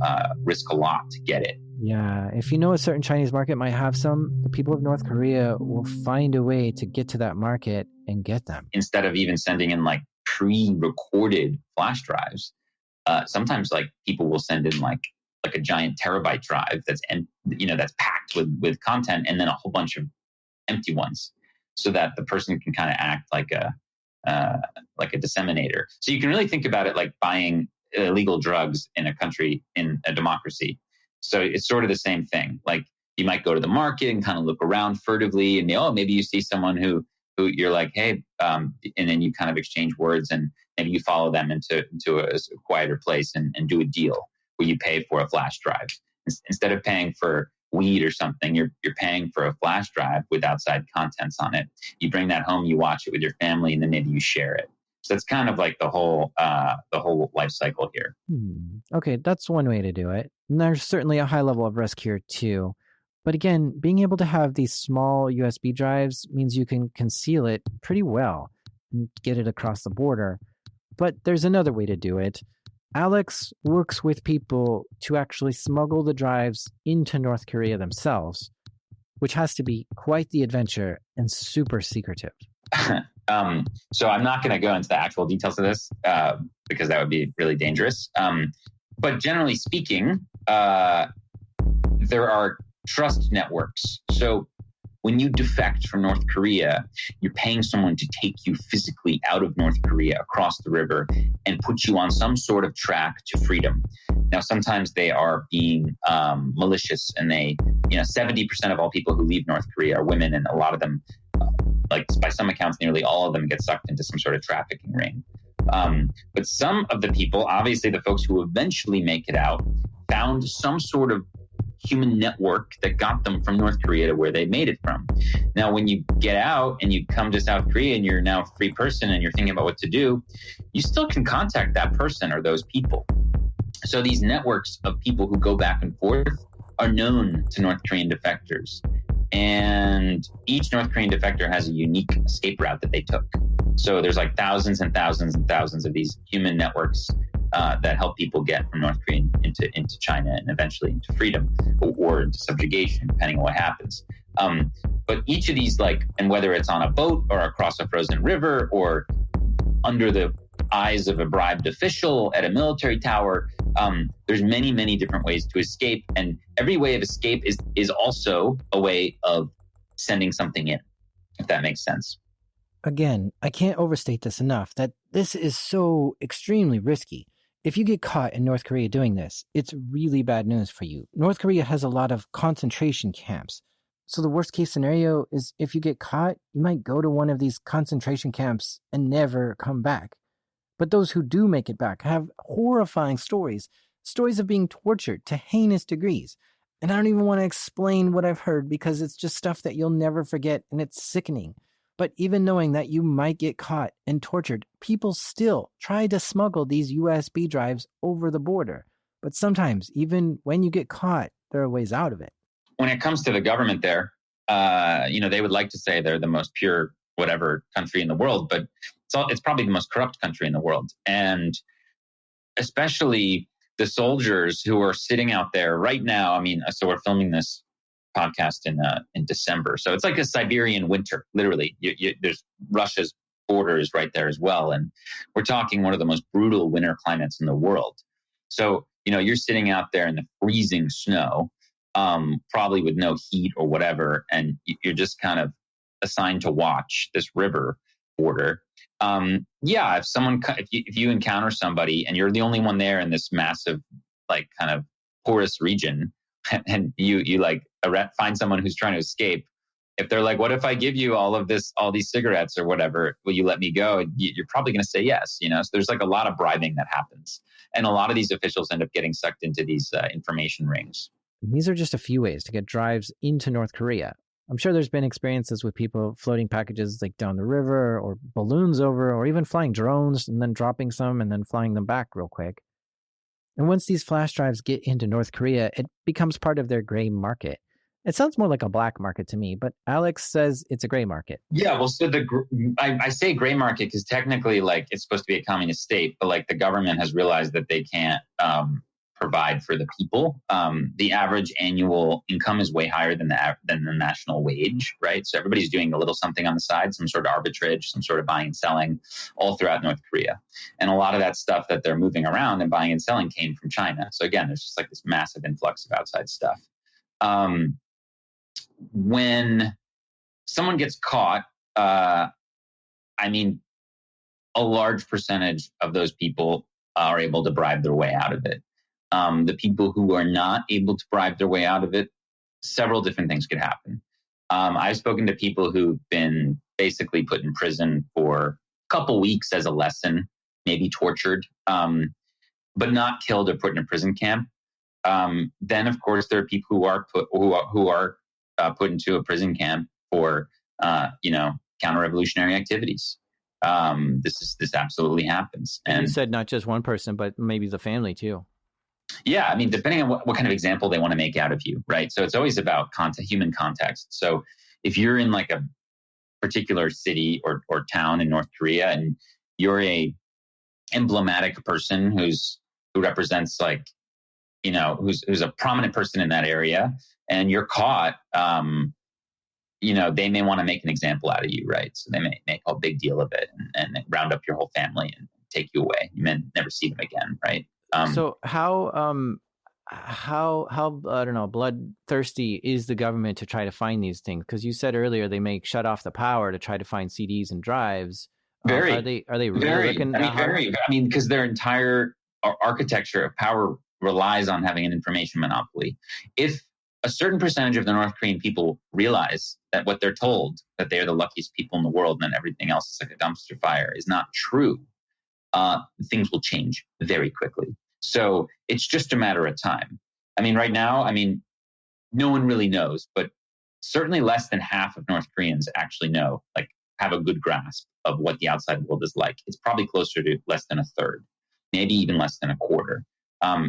[SPEAKER 4] risk a lot to get it.
[SPEAKER 1] Yeah, if you know a certain Chinese market might have some, the people of North Korea will find a way to get to that market and get them.
[SPEAKER 4] Instead of even sending in like pre-recorded flash drives, sometimes like people will send in like a giant terabyte drive that's packed with content, and then a whole bunch of empty ones, so that the person can kind of act like a disseminator. So you can really think about it like buying illegal drugs in a country, in a democracy. So it's sort of the same thing. Like you might go to the market and kind of look around furtively, and maybe you see someone who you're like, hey, and then you kind of exchange words, and maybe you follow them into a quieter place and do a deal where you pay for a flash drive. Instead of paying for weed or something, you're paying for a flash drive with outside contents on it. You bring that home, you watch it with your family, and then maybe you share it. So that's kind of like the whole life cycle here.
[SPEAKER 1] Okay, that's one way to do it. And there's certainly a high level of risk here too. But again, being able to have these small USB drives means you can conceal it pretty well and get it across the border. But there's another way to do it. Alex works with people to actually smuggle the drives into North Korea themselves, which has to be quite the adventure and super secretive.
[SPEAKER 4] So I'm not going to go into the actual details of this because that would be really dangerous. But generally speaking, there are trust networks. So when you defect from North Korea, you're paying someone to take you physically out of North Korea across the river and put you on some sort of track to freedom. Now, sometimes they are being malicious, and 70% of all people who leave North Korea are women, and a lot of them, like by some accounts, nearly all of them get sucked into some sort of trafficking ring. But some of the people, obviously the folks who eventually make it out, found some sort of human network that got them from North Korea to where they made it from. Now, when you get out and you come to South Korea and you're now a free person and you're thinking about what to do, you still can contact that person or those people. So these networks of people who go back and forth are known to North Korean defectors. And each North Korean defector has a unique escape route that they took. So there's like thousands and thousands and thousands of these human networks that help people get from North Korea into China and eventually into freedom or into subjugation, depending on what happens. But each of these, and whether it's on a boat or across a frozen river or under the eyes of a bribed official at a military tower, there's many, many different ways to escape. And every way of escape is also a way of sending something in, if that makes sense.
[SPEAKER 1] Again, I can't overstate this enough, that this is so extremely risky. If you get caught in North Korea doing this, it's really bad news for you. North Korea has a lot of concentration camps. So the worst case scenario is if you get caught, you might go to one of these concentration camps and never come back. But those who do make it back have horrifying stories of being tortured to heinous degrees. And I don't even want to explain what I've heard because it's just stuff that you'll never forget and it's sickening. But even knowing that you might get caught and tortured, people still try to smuggle these USB drives over the border. But sometimes, even when you get caught, there are ways out of it.
[SPEAKER 4] When it comes to the government there, they would like to say they're the most pure whatever country in the world, but it's probably the most corrupt country in the world. And especially the soldiers who are sitting out there right now. I mean, so we're filming this podcast in December. So it's like a Siberian winter, literally. There's Russia's border is right there as well. And we're talking one of the most brutal winter climates in the world. So, you're sitting out there in the freezing snow, probably with no heat or whatever, and you're just kind of assigned to watch this river border. If you encounter somebody and you're the only one there in this massive, like, kind of porous region, and you like find someone who's trying to escape, if they're like, what if I give you all these cigarettes or whatever, will you let me go? You're probably going to say yes. So there's like a lot of bribing that happens. And a lot of these officials end up getting sucked into these information rings.
[SPEAKER 1] These are just a few ways to get drives into North Korea. I'm sure there's been experiences with people floating packages like down the river or balloons over, or even flying drones and then dropping some and then flying them back real quick. And once these flash drives get into North Korea, it becomes part of their gray market. It sounds more like a black market to me, but Alex says it's a gray market.
[SPEAKER 4] Yeah, well, so I say gray market because technically, like, it's supposed to be a communist state, but like the government has realized that they can't provide for the people. The average annual income is way higher than the national wage, right? So everybody's doing a little something on the side, some sort of arbitrage, some sort of buying and selling, all throughout North Korea. And a lot of that stuff that they're moving around and buying and selling came from China. So again, there's just like this massive influx of outside stuff. When someone gets caught, a large percentage of those people are able to bribe their way out of it. The people who are not able to bribe their way out of it, several different things could happen. I've spoken to people who've been basically put in prison for a couple weeks as a lesson, maybe tortured, but not killed or put in a prison camp. Then, of course, there are people who are put into a prison camp for counter-revolutionary activities. This absolutely happens.
[SPEAKER 1] And you said not just one person, but maybe the family too.
[SPEAKER 4] Yeah, I mean, depending on what kind of example they want to make out of you, right? So it's always about human context. So if you're in like a particular city or town in North Korea and you're a emblematic person who represents like, who's a prominent person in that area, and you're caught, they may want to make an example out of you, right? So they may make a big deal of it and round up your whole family and take you away. You may never see them again, right?
[SPEAKER 1] So how I don't know, bloodthirsty is the government to try to find these things? Because you said earlier they may shut off the power to try to find CDs and drives.
[SPEAKER 4] Very.
[SPEAKER 1] Are they really looking?
[SPEAKER 4] Very. I mean, because their entire architecture of power relies on having an information monopoly. If a certain percentage of the North Korean people realize that what they're told, that they're the luckiest people in the world and everything else is like a dumpster fire, is not true, things will change very quickly. So it's just a matter of time. I mean, right now, no one really knows, but certainly less than half of North Koreans actually know, like have a good grasp of what the outside world is like. It's probably closer to less than a third, maybe even less than a quarter.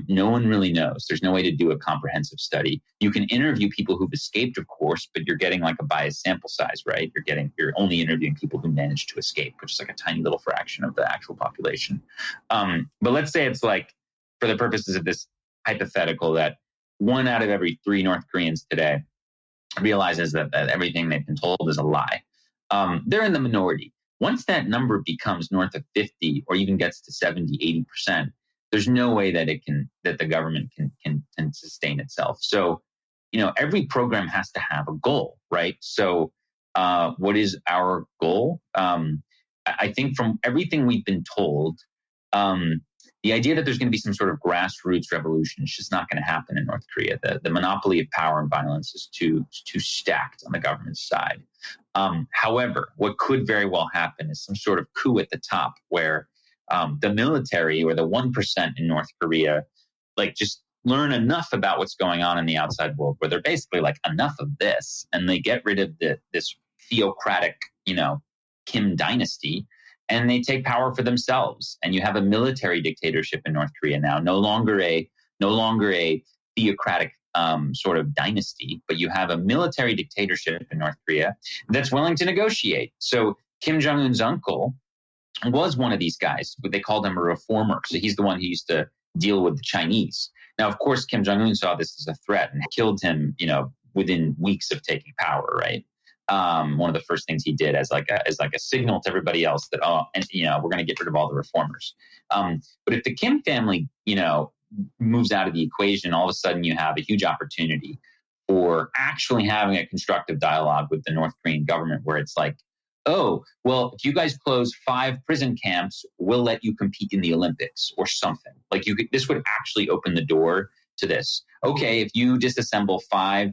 [SPEAKER 4] No one really knows. There's no way to do a comprehensive study. You can interview people who've escaped, of course, but you're getting like a biased sample size, right? You're only interviewing people who managed to escape, which is like a tiny little fraction of the actual population. But let's say it's like, for the purposes of this hypothetical, that 1 out of every 3 North Koreans today realizes that everything they've been told is a lie. They're in the minority. Once that number becomes north of 50 or even gets to 70, 80%, there's no way that the government can sustain itself. So, every program has to have a goal, right? So, what is our goal? I think from everything we've been told, the idea that there's going to be some sort of grassroots revolution is just not going to happen in North Korea. The monopoly of power and violence is too stacked on the government's side. However, what could very well happen is some sort of coup at the top where the military or the 1% in North Korea, like, just learn enough about what's going on in the outside world where they're basically like, enough of this, and they get rid of this theocratic, Kim dynasty, and they take power for themselves. And you have a military dictatorship in North Korea now, no longer a theocratic sort of dynasty, but you have a military dictatorship in North Korea that's willing to negotiate. So Kim Jong-un's uncle was one of these guys, but they called him a reformer. So he's the one who used to deal with the Chinese. Now, of course, Kim Jong-un saw this as a threat and killed him, within weeks of taking power, right? One of the first things he did as like a signal to everybody else that, we're going to get rid of all the reformers. But if the Kim family, moves out of the equation, all of a sudden you have a huge opportunity for actually having a constructive dialogue with the North Korean government, where it's like, oh, well, if you guys close 5 prison camps, we'll let you compete in the Olympics or something. Like this would actually open the door to this. Okay, if you disassemble 5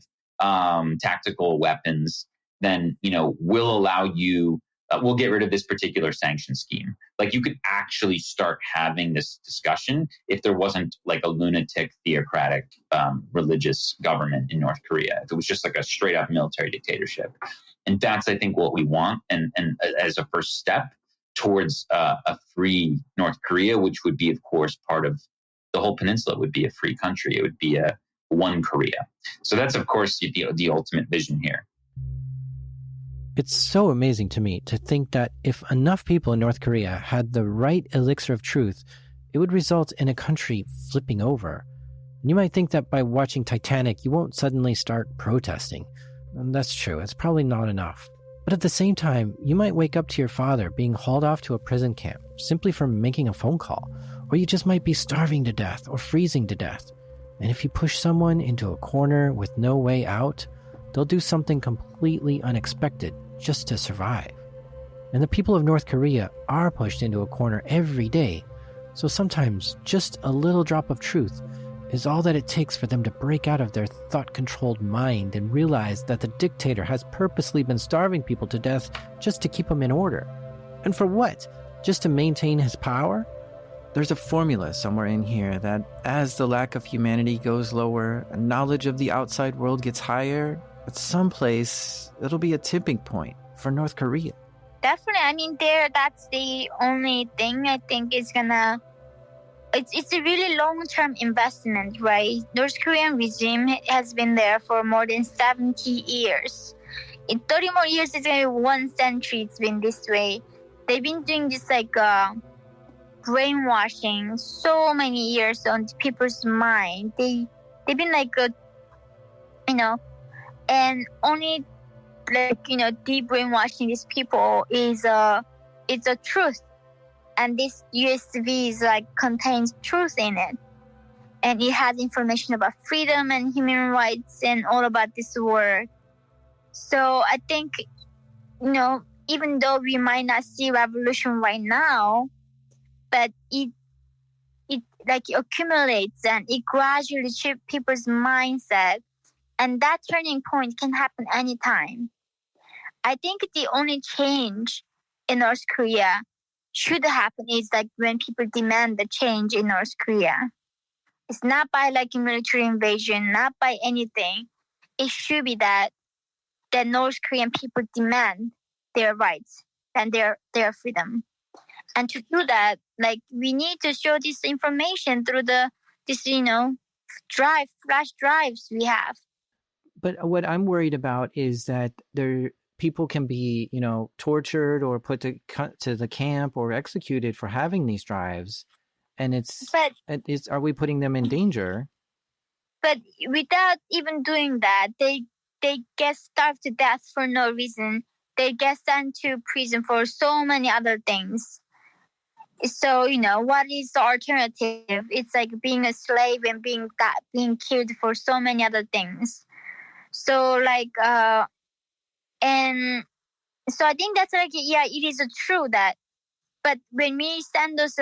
[SPEAKER 4] tactical weapons, then, we'll allow you, we'll get rid of this particular sanction scheme. Like you could actually start having this discussion if there wasn't like a lunatic theocratic religious government in North Korea. If it was just like a straight up military dictatorship. And that's, I think, what we want. And as a first step towards a free North Korea, which would be, of course, part of the whole peninsula, would be a free country. It would be a one Korea. So that's, of course, the ultimate vision here.
[SPEAKER 1] It's so amazing to me to think that if enough people in North Korea had the right elixir of truth, it would result in a country flipping over. And you might think that by watching Titanic, you won't suddenly start protesting. And that's true, it's probably not enough. But at the same time, you might wake up to your father being hauled off to a prison camp simply for making a phone call. Or you just might be starving to death or freezing to death. And if you push someone into a corner with no way out, they'll do something completely unexpected just to survive. And the people of North Korea are pushed into a corner every day, so sometimes just a little drop of truth is all that it takes for them to break out of their thought-controlled mind and realize that the dictator has purposely been starving people to death just to keep them in order. And for what? Just to maintain his power? There's a formula somewhere in here that as the lack of humanity goes lower and knowledge of the outside world gets higher, at some place, it'll be a tipping point for North Korea.
[SPEAKER 2] Definitely. I mean, that's the only thing I think is gonna... It's a really long-term investment, right? North Korean regime has been there for more than 70 years. In 30 more years, it's gonna be 1 century it's been this way. They've been doing this brainwashing so many years on people's mind. They've been and only de-brainwashing these people it's a truth, and this USV contains truth in it, and it has information about freedom and human rights and all about this world. So I think even though we might not see revolution right now, but it accumulates and it gradually shifts people's mindset. And that turning point can happen anytime. I think the only change in North Korea should happen is when people demand the change in North Korea. It's not by a military invasion, not by anything. It should be that North Korean people demand their rights and their freedom. And to do that, we need to show this information through flash drives we have.
[SPEAKER 1] But what I'm worried about is that people can be, tortured or put to the camp or executed for having these drives, and are we putting them in danger?
[SPEAKER 2] But without even doing that, they get starved to death for no reason. They get sent to prison for so many other things. So what is the alternative? It's being a slave and being killed for so many other things. So and so I think that's it is true that, but when we send those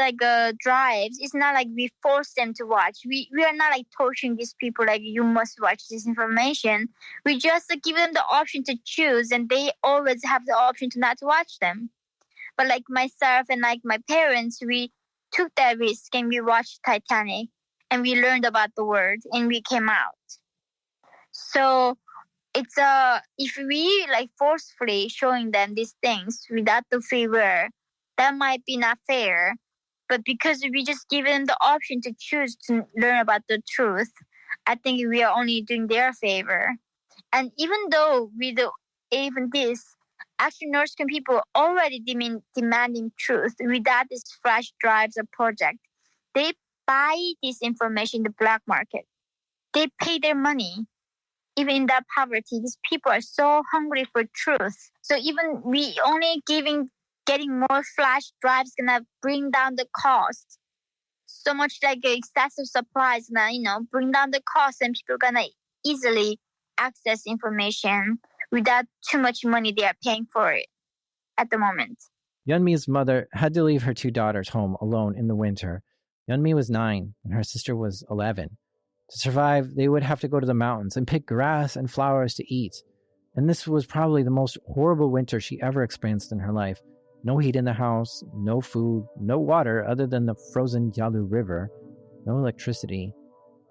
[SPEAKER 2] drives, it's not we force them to watch. We are not torturing these people you must watch this information. We just give them the option to choose, and they always have the option to not watch them. But myself and my parents, we took that risk and we watched Titanic. and we learned about the world and we came out. So it's if we like forcefully showing them these things without the free will, that might be not fair. But because we just give them the option to choose to learn about the truth, I think we are only doing their favor. And even though we do even this, actually North Korean people already demanding truth without these flash drives or project. They buy this information in the black market. They pay their money. Even in that poverty, these people are so hungry for truth. So even we only getting more flash drives gonna bring down the cost. So much like excessive supplies gonna, bring down the cost, and people gonna easily access information without too much money they are paying for it at the moment.
[SPEAKER 1] Yeonmi's mother had to leave her 2 daughters home alone in the winter. Yeonmi was 9 and her sister was 11. To survive, they would have to go to the mountains and pick grass and flowers to eat. And this was probably the most horrible winter she ever experienced in her life. No heat in the house, no food, no water other than the frozen Yalu River, no electricity.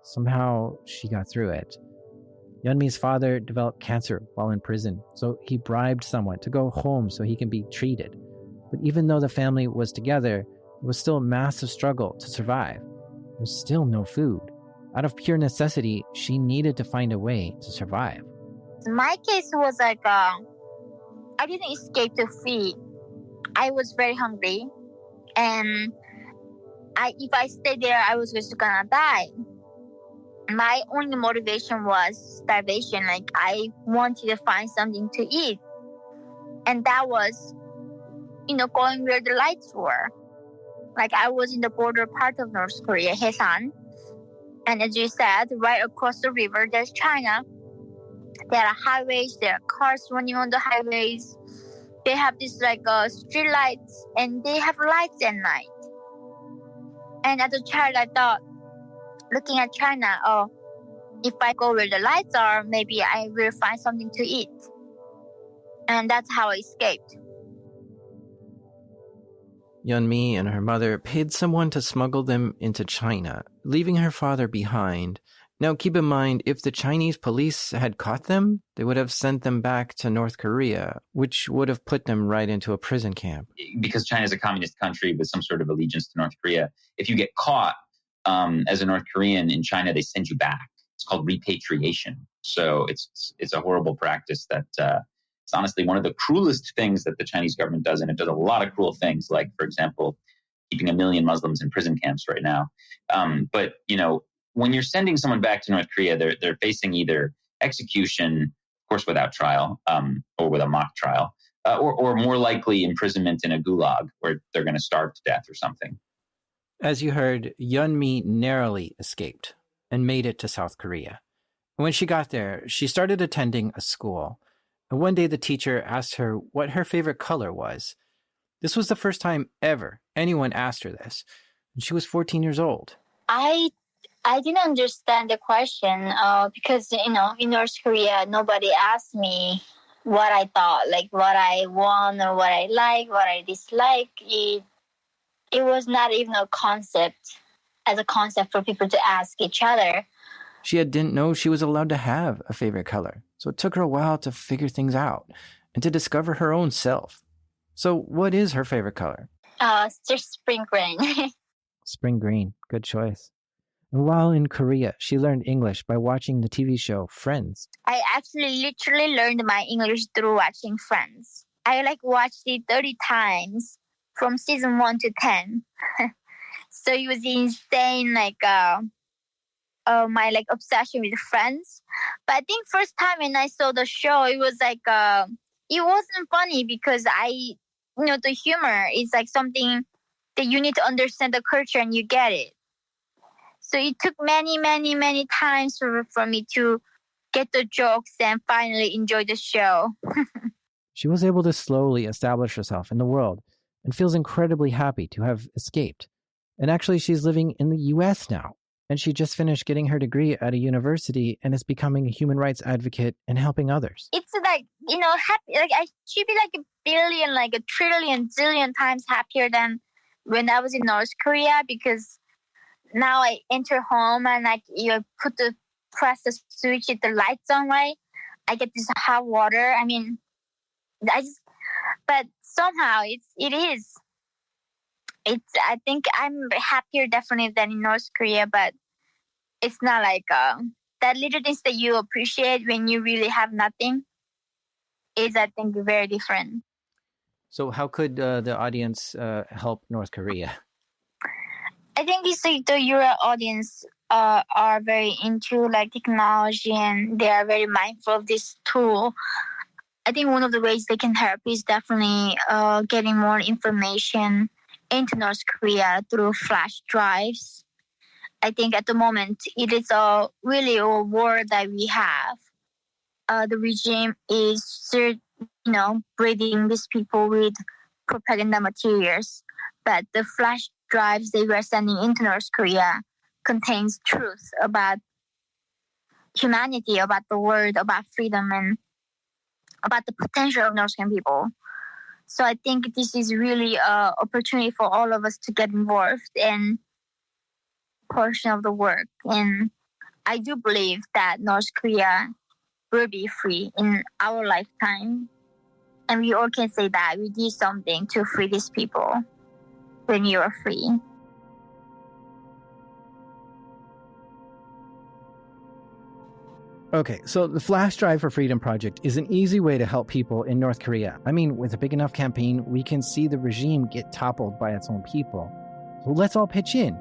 [SPEAKER 1] Somehow she got through it. Yeonmi's father developed cancer while in prison, so he bribed someone to go home so he can be treated. But even though the family was together, it was still a massive struggle to survive. There was still no food. Out of pure necessity, she needed to find a way to survive.
[SPEAKER 2] My case was like, I didn't escape to flee. I was very hungry, and if I stayed there, I was just gonna die. My only motivation was starvation. Like, I wanted to find something to eat, and that was, going where the lights were. Like, I was in the border part of North Korea, Haesan. And as you said, right across the river, there's China. There are highways, there are cars running on the highways. They have these street lights, and they have lights at night. And as a child, I thought, looking at China, if I go where the lights are, maybe I will find something to eat. And that's how I escaped.
[SPEAKER 1] Yeonmi and her mother paid someone to smuggle them into China, leaving her father behind. Now keep in mind, if the Chinese police had caught them, they would have sent them back to North Korea, which would have put them right into a prison camp.
[SPEAKER 4] Because China is a communist country with some sort of allegiance to North Korea, if you get caught as a North Korean in China, they send you back. It's called repatriation. So it's a horrible practice that it's honestly one of the cruelest things that the Chinese government does, and it does a lot of cruel things, like, for example, keeping 1 million Muslims in prison camps right now. But when you're sending someone back to North Korea, they're facing either execution, of course, without trial, or with a mock trial, or more likely imprisonment in a gulag where they're going to starve to death or something.
[SPEAKER 1] As you heard, Yeonmi narrowly escaped and made it to South Korea. When she got there, she started attending a school. And one day the teacher asked her what her favorite color was. This was the first time ever anyone asked her this. And she was 14 years old.
[SPEAKER 2] I didn't understand the question because, in North Korea, nobody asked me what I thought, like what I want or what I like, what I dislike. It was not even a concept for people to ask each other.
[SPEAKER 1] She didn't know she was allowed to have a favorite color, so it took her a while to figure things out and to discover her own self. So what is her favorite color?
[SPEAKER 2] It's just spring green.
[SPEAKER 1] Spring green, good choice. And while in Korea, she learned English by watching the TV show Friends.
[SPEAKER 2] I actually literally learned my English through watching Friends. I watched it 30 times from season 1 to 10. So it was insane, my obsession with Friends. But I think first time when I saw the show, it was it wasn't funny because the humor is something that you need to understand the culture and you get it. So it took many, many, many times for me to get the jokes and finally enjoy the show.
[SPEAKER 1] She was able to slowly establish herself in the world and feels incredibly happy to have escaped. And actually, she's living in the US now. And she just finished getting her degree at a university and is becoming a human rights advocate and helping others.
[SPEAKER 2] It's happy. I should be a billion, a trillion, zillion times happier than when I was in North Korea, because now I enter home and like you press the switch, the lights on, right? I get this hot water. I mean, but somehow it is. I think I'm happier definitely than in North Korea, but it's not like that little things that you appreciate when you really have nothing is, I think, very different.
[SPEAKER 1] So how could the audience help North Korea?
[SPEAKER 2] I think it's like the Euro audience are very into like technology and they are very mindful of this tool. I think one of the ways they can help is definitely getting more information into North Korea through flash drives. I think at the moment it is really a war that we have. The regime is, breeding these people with propaganda materials, but the flash drives they were sending into North Korea contains truth about humanity, about the world, about freedom, and about the potential of North Korean people. So I think this is really an opportunity for all of us to get involved in portion of the work. And I do believe that North Korea will be free in our lifetime. And we all can say that we did something to free these people when you are free.
[SPEAKER 1] Okay, so the Flash Drive for Freedom project is an easy way to help people in North Korea. I mean, with a big enough campaign, we can see the regime get toppled by its own people. So let's all pitch in.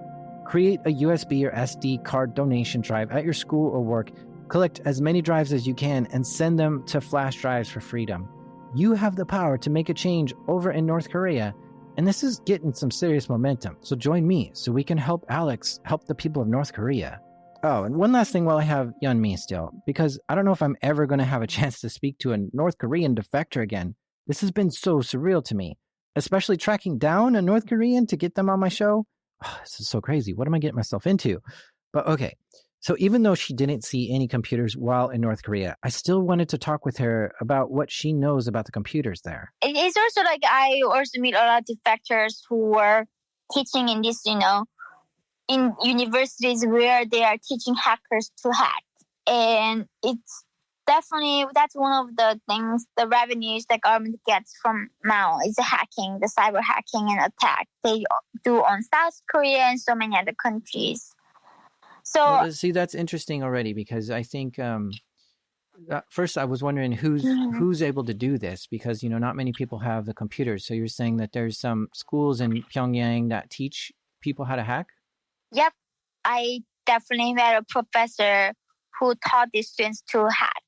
[SPEAKER 1] Create a USB or SD card donation drive at your school or work. Collect as many drives as you can and send them to Flash Drives for Freedom. You have the power to make a change over in North Korea, and this is getting some serious momentum. So join me so we can help Alex help the people of North Korea. Oh, and one last thing while I have Yeonmi still, because I don't know if I'm ever going to have a chance to speak to a North Korean defector again. This has been so surreal to me, especially tracking down a North Korean to get them on my show. Oh, this is so crazy. What am I getting myself into? But okay, so even though she didn't see any computers while in North Korea, I still wanted to talk with her about what she knows about the computers there.
[SPEAKER 2] It's also like I also meet a lot of defectors who were teaching in this, in universities where they are teaching hackers to hack. And it's definitely, that's one of the things, the revenues the government gets from now is the hacking, the cyber hacking and attack they do on South Korea and so many other countries. So
[SPEAKER 1] well, see, that's interesting already, because I think first I was wondering who's able to do this, because not many people have the computers. So you're saying that there's some schools in Pyongyang that teach people how to hack?
[SPEAKER 2] Yep, I definitely met a professor who taught the students to hack,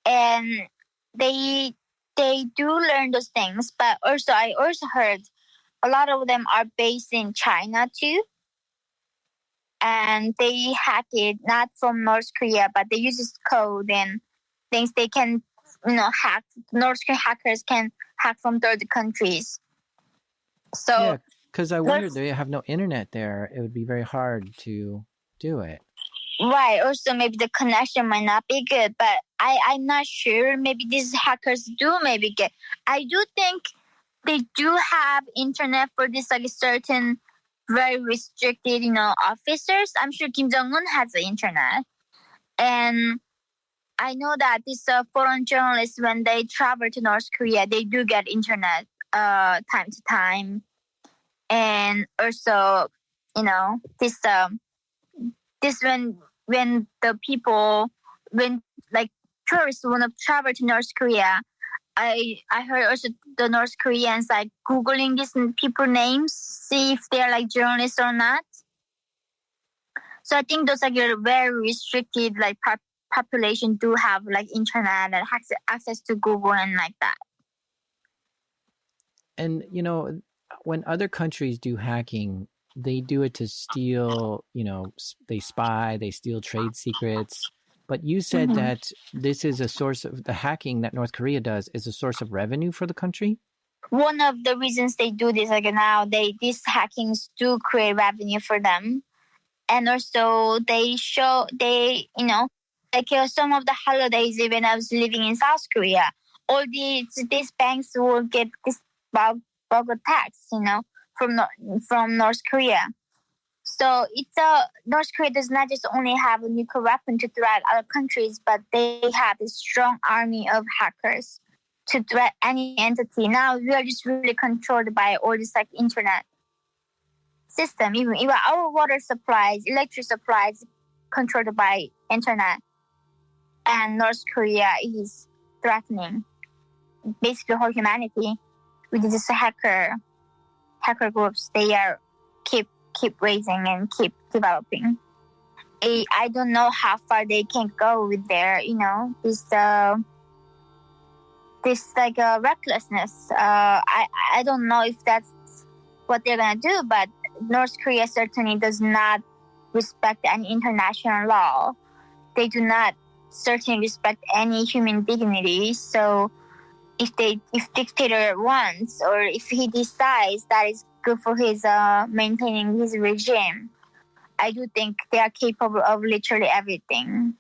[SPEAKER 2] and they do learn those things. But also, I also heard a lot of them are based in China too, and they hack it not from North Korea, but they use this code and things they can, hack. North Korean hackers can hack from third countries. So
[SPEAKER 1] yeah, because I wondered, they have no internet there. It would be very hard to do it.
[SPEAKER 2] Right. Also, maybe the connection might not be good, but I'm not sure. Maybe these hackers do maybe get. I do think they do have internet for this like certain very restricted, officers. I'm sure Kim Jong-un has the internet. And I know that these foreign journalists, when they travel to North Korea, they do get internet time to time. And also, this when the people, when like tourists want to travel to North Korea, I heard also the North Koreans like Googling these people names, see if they're like journalists or not. So I think those like very restricted like population do have like internet and access to Google and like that.
[SPEAKER 1] And when other countries do hacking, they do it to steal, they spy, they steal trade secrets. But you said that this is a source of the hacking that North Korea does is a source of revenue for the country?
[SPEAKER 2] One of the reasons they do this, like now, these hackings do create revenue for them. And also like some of the holidays, when I was living in South Korea, all these banks will get this bulk attacks, from North Korea. So North Korea does not just only have a nuclear weapon to threat other countries, but they have a strong army of hackers to threat any entity. Now we are just really controlled by all this like internet system. Even our water supplies, electric supplies, controlled by internet. And North Korea is threatening basically whole humanity with these hacker groups. They are keep raising and keep developing. I don't know how far they can go with their, this like recklessness. I don't know if that's what they're gonna do, but North Korea certainly does not respect any international law. They do not certainly respect any human dignity. So if dictator wants, or if he decides that is good for his maintaining his regime, I do think they are capable of literally everything.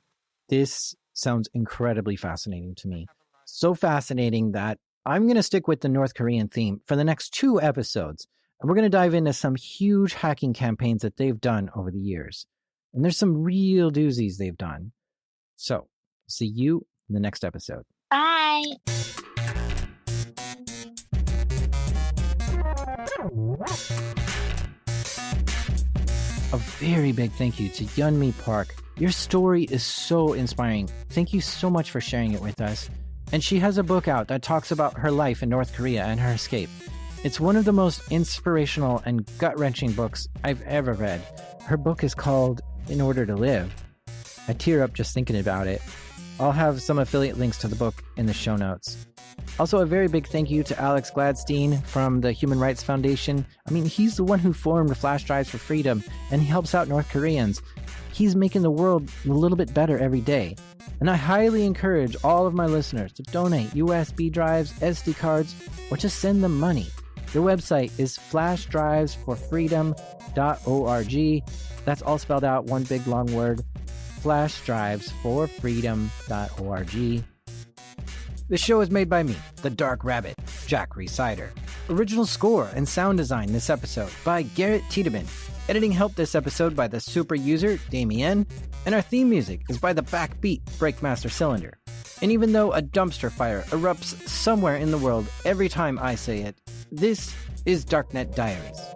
[SPEAKER 1] This sounds incredibly fascinating to me. So fascinating that I'm going to stick with the North Korean theme for the next 2 episodes. And we're going to dive into some huge hacking campaigns that they've done over the years. And there's some real doozies they've done. So, see you in the next episode.
[SPEAKER 2] Bye.
[SPEAKER 1] A very big thank you to Yeonmi Park. Your story is so inspiring. Thank you so much for sharing it with us. And she has a book out that talks about her life in North Korea and her escape. It's one of the most inspirational and gut-wrenching books I've ever read. Her book is called In Order to Live. I tear up just thinking about it. I'll have some affiliate links to the book in the show notes. Also, a very big thank you to Alex Gladstein from the Human Rights Foundation. I mean, he's the one who formed Flash Drives for Freedom, and he helps out North Koreans. He's making the world a little bit better every day. And I highly encourage all of my listeners to donate USB drives, SD cards, or just send them money. Their website is flashdrivesforfreedom.org. That's all spelled out, one big long word. flashdrivesforfreedom.org. The show is made by me, the Dark Rabbit, Jack Resider. Original score and sound design this episode by Garrett Tiedemann. Editing help this episode by the super user, Damien. And our theme music is by the Backbeat Breakmaster Cylinder. And even though a dumpster fire erupts somewhere in the world every time I say it, this is Darknet Diaries.